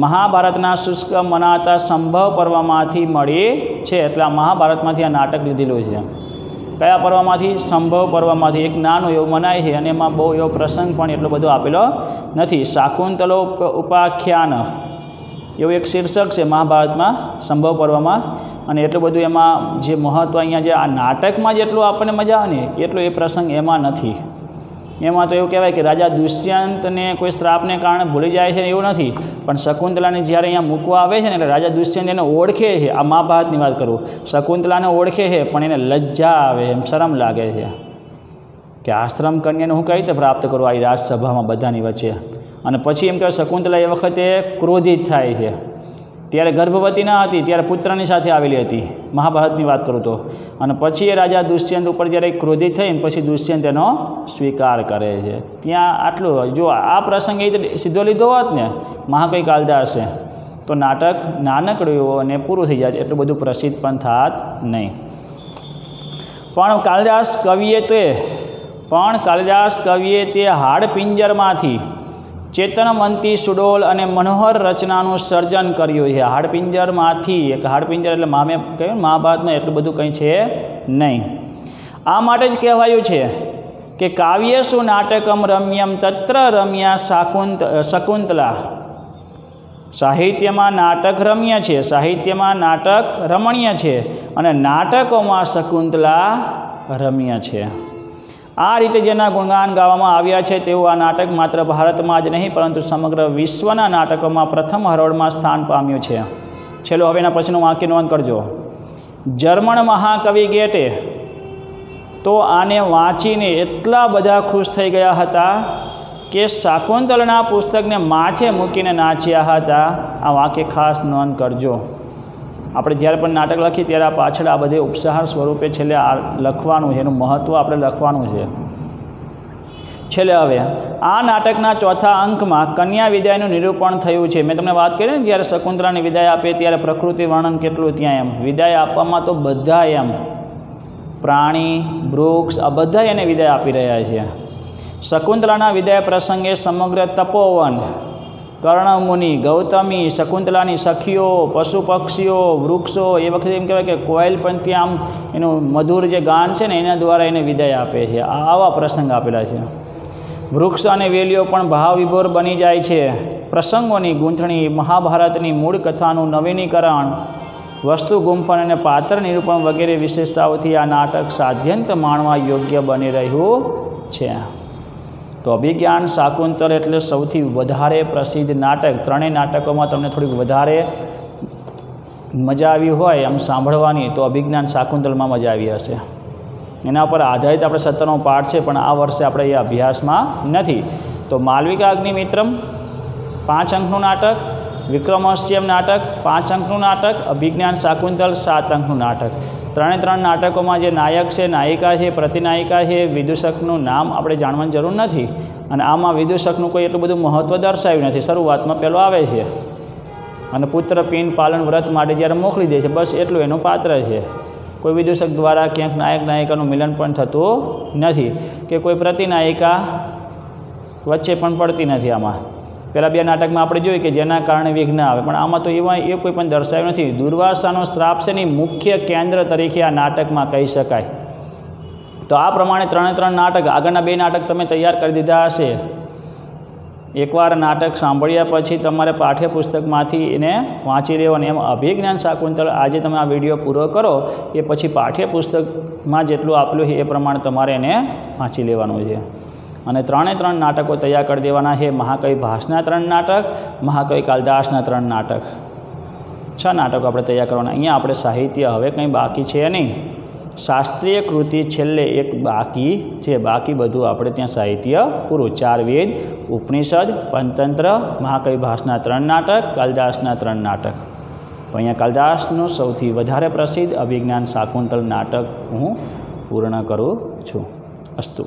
મહાભારતના શુષ્ક મનાતા સંભવ પર્વમાંથી મળી છે. એટલે આ મહાભારતમાંથી આ નાટક લીધેલું છે. કયા પર્વમાંથી? સંભવ પર્વમાંથી. એક નાનું એવું મનાય છે અને એમાં બહુ એવો પ્રસંગ પણ એટલો બધો આપેલો નથી. શાકુંતલો ઉપાખ્યાન એવું એક શીર્ષક છે મહાભારતમાં સંભવ પર્વમાં, અને એટલું બધું એમાં જે મહત્ત્વ અહીંયા જે આ નાટકમાં જેટલું આપણને મજા આવે ને એટલો એ પ્રસંગ એમાં નથી. એમાં તો એવું કહેવાય કે રાજા દુષ્યંતને કોઈ શ્રાપને કારણે ભૂલી જાય છે એવું નથી, પણ શકુંતલાને જ્યારે અહીંયા મૂકવા આવે છે ને એટલે રાજા દુષ્યંત એને ઓળખે છે. આ મહાભારતની વાત કરું, શકુંતલાને ઓળખે છે પણ એને લજ્જા આવે, એમ શરમ લાગે છે કે આશ્રમ કન્યાને હું કઈ રીતે પ્રાપ્ત કરું આ રાજસભામાં બધાની વચ્ચે. અને પછી એમ કહેવાય શકુંતલા એ વખતે ક્રોધિત થાય છે. ત્યારે ગર્ભવતી ન હતી, ત્યારે પુત્રની સાથે આવેલી હતી, મહાભારતની વાત કરું તો. અને પછી એ રાજા દુષ્યંત ઉપર જ્યારે ક્રોધિત થઈને પછી દુષ્યંત એનો સ્વીકાર કરે છે. ત્યાં આટલું. જો આ પ્રસંગ એ સીધો લીધો હોત ને મહાકવિ કાલિદાસે તો નાટક નાનકડું અને પૂરું થઈ જાય, એટલું બધું પ્રસિદ્ધ પણ થાત નહીં. પણ કાલિદાસ કવિએ તે હાડપિંજરમાંથી ચેતનવંતી સુડોલ અને મનોહર રચનાનું સર્જન કર્યું છે. હાડપિંજરમાંથી, એક હાડપિંજર એટલે મેં કહ્યું મહાભારતમાં એટલું બધું કંઈ છે નહીં. આ માટે જ કહેવાયું છે કે કાવ્યેષુ નાટકમ રમ્યમ તત્ર રમ્યા શકુંતલા. સાહિત્યમાં નાટક રમ્ય છે, સાહિત્યમાં નાટક રમણીય છે અને નાટકોમાં શકુંતલા રમ્ય છે. આ રીતે જેના ગુણગાન ગાવામાં આવ્યા છે તેવું આ નાટક માત્ર ભારતમાં જ નહીં પરંતુ સમગ્ર વિશ્વના નાટકોમાં પ્રથમ હરોળમાં સ્થાન પામ્યું છે. છેલ્લો હવે એના પછીનું વાક્ય નોંધ કરજો. જર્મન મહાકવિ ગેટે તો આને વાંચીને એટલા બધા ખુશ થઈ ગયા હતા કે શાકુંતલના પુસ્તકને માથે મૂકીને નાચ્યા હતા. આ વાક્ય ખાસ નોંધ કરજો. આપણે જ્યારે પણ નાટક લખીએ ત્યારે આ પાછળ આ બધે ઉપસાર સ્વરૂપે છેલ્લે આ લખવાનું છે, એનું મહત્ત્વ આપણે લખવાનું છે છેલ્લે. હવે આ નાટકના ચોથા અંકમાં કન્યા વિદાયનું નિરૂપણ થયું છે. મેં તમને વાત કરી ને, જ્યારે શકુંતલાની વિદાય આપે ત્યારે પ્રકૃતિ વર્ણન કેટલું ત્યાં એમ. વિદાય આપવામાં તો બધા એમ પ્રાણી, વૃક્ષ આ બધા એને વિદાય આપી રહ્યા છે. શકુંતલાના વિદાય પ્રસંગે સમગ્ર તપોવન, કર્ણમુનિ, ગૌતમી, શકુંતલાની સખીઓ, પશુ પક્ષીઓ, વૃક્ષો, એ વખતે એમ કહેવાય કે કોયલ પણ ત્યાં આમ એનું મધુર જે ગાન છે ને એના દ્વારા એને વિદાય આપે છે. આવા પ્રસંગ આપેલા છે. વૃક્ષ અને વેલીઓ પણ ભાવવિભોર બની જાય છે. પ્રસંગોની ગૂંથણી, મહાભારતની મૂળ કથાનું નવીનીકરણ, વસ્તુ ગુંફન અને પાત્ર નિરૂપણ વગેરે વિશેષતાઓથી આ નાટક સાધ્યંત માણવા યોગ્ય બની રહ્યું છે. તો અભિજ્ઞાન શાકુંતલ એટલે સૌથી વધારે પ્રસિદ્ધ નાટક. ત્રણેય નાટકોમાં તમને થોડીક વધારે મજા આવી હોય આમ સાંભળવાની તો અભિજ્ઞાન શાકુંતલમાં મજા આવી હશે. એના પર આધારિત આપણે 17મો પાઠ છે, પણ આ વર્ષે આપણે એ અભ્યાસમાં નથી. તો માલવિકા અગ્નિમિત્રમ 5 અંકનું નાટક, વિક્રમોત્સવ નાટક 5 અંકનું નાટક, અભિજ્ઞાન શાકુંતલ 7 અંકનું નાટક. ત્રણ નાટકોમાં જે નાયક છે, નાયિકા છે, પ્રતિનાયિકા છે, વિદૂષકનું નામ આપણે જાણવાની જરૂર નથી. અને આમાં વિદૂષકનું કોઈ એટલું બધું મહત્ત્વ દર્શાવ્યું નથી. શરૂઆતમાં પહેલો આવે છે અને પુત્ર પિંડ પાલન વ્રત માટે જ્યારે મોકલી દે છે, બસ એટલું એનું પાત્ર છે. કોઈ વિદૂષક દ્વારા ક્યાંક નાયક નાયિકાનું મિલન પણ થતું નથી કે કોઈ પ્રતિનાયિકા વચ્ચે પણ પડતી નથી. આમાં પહેલાં 2 નાટકમાં આપણે જોયું કે જેના કારણે વિઘ્ન આવે, પણ આમાં તો એ કોઈ પણ દર્શાવ્યું નથી. દુર્વાસાનો શ્રાપ છે ને મુખ્ય કેન્દ્ર તરીકે આ નાટકમાં કહી શકાય. તો આ પ્રમાણે 3 નાટક, આગળના 2 નાટક તમે તૈયાર કરી દીધા હશે. એકવાર નાટક સાંભળ્યા પછી તમારે પાઠ્યપુસ્તકમાંથી એને વાંચી લેવાનું. એમ અભિજ્ઞાન શાકુંતલ આજે તમે આ વિડીયો પૂરો કરો એ પછી પાઠ્યપુસ્તકમાં જેટલું આપેલું છે એ પ્રમાણે તમારે એને વાંચી લેવાનું છે. અને 3 નાટકો તૈયાર કરી દેવાના છે. મહાકવિ ભાસના 3 નાટક, મહાકવિ કાલિદાસના 3 નાટક, 6 નાટકો આપણે તૈયાર કરવાના. અહીંયા આપણે સાહિત્ય હવે કંઈ બાકી છે નહીં. શાસ્ત્રીય કૃતિ છેલ્લે એક બાકી છે, બાકી બધું આપણે ત્યાં સાહિત્ય પૂરું. 4 વેદ, ઉપનિષદ, પંચતંત્ર, મહાકવિ ભાસના 3 નાટક, કાલિદાસના 3 નાટક. તો અહીંયા કાલિદાસનું સૌથી વધારે પ્રસિદ્ધ અભિજ્ઞાન શાકુંતલ નાટક હું પૂર્ણ કરું છું. અસ્તુ.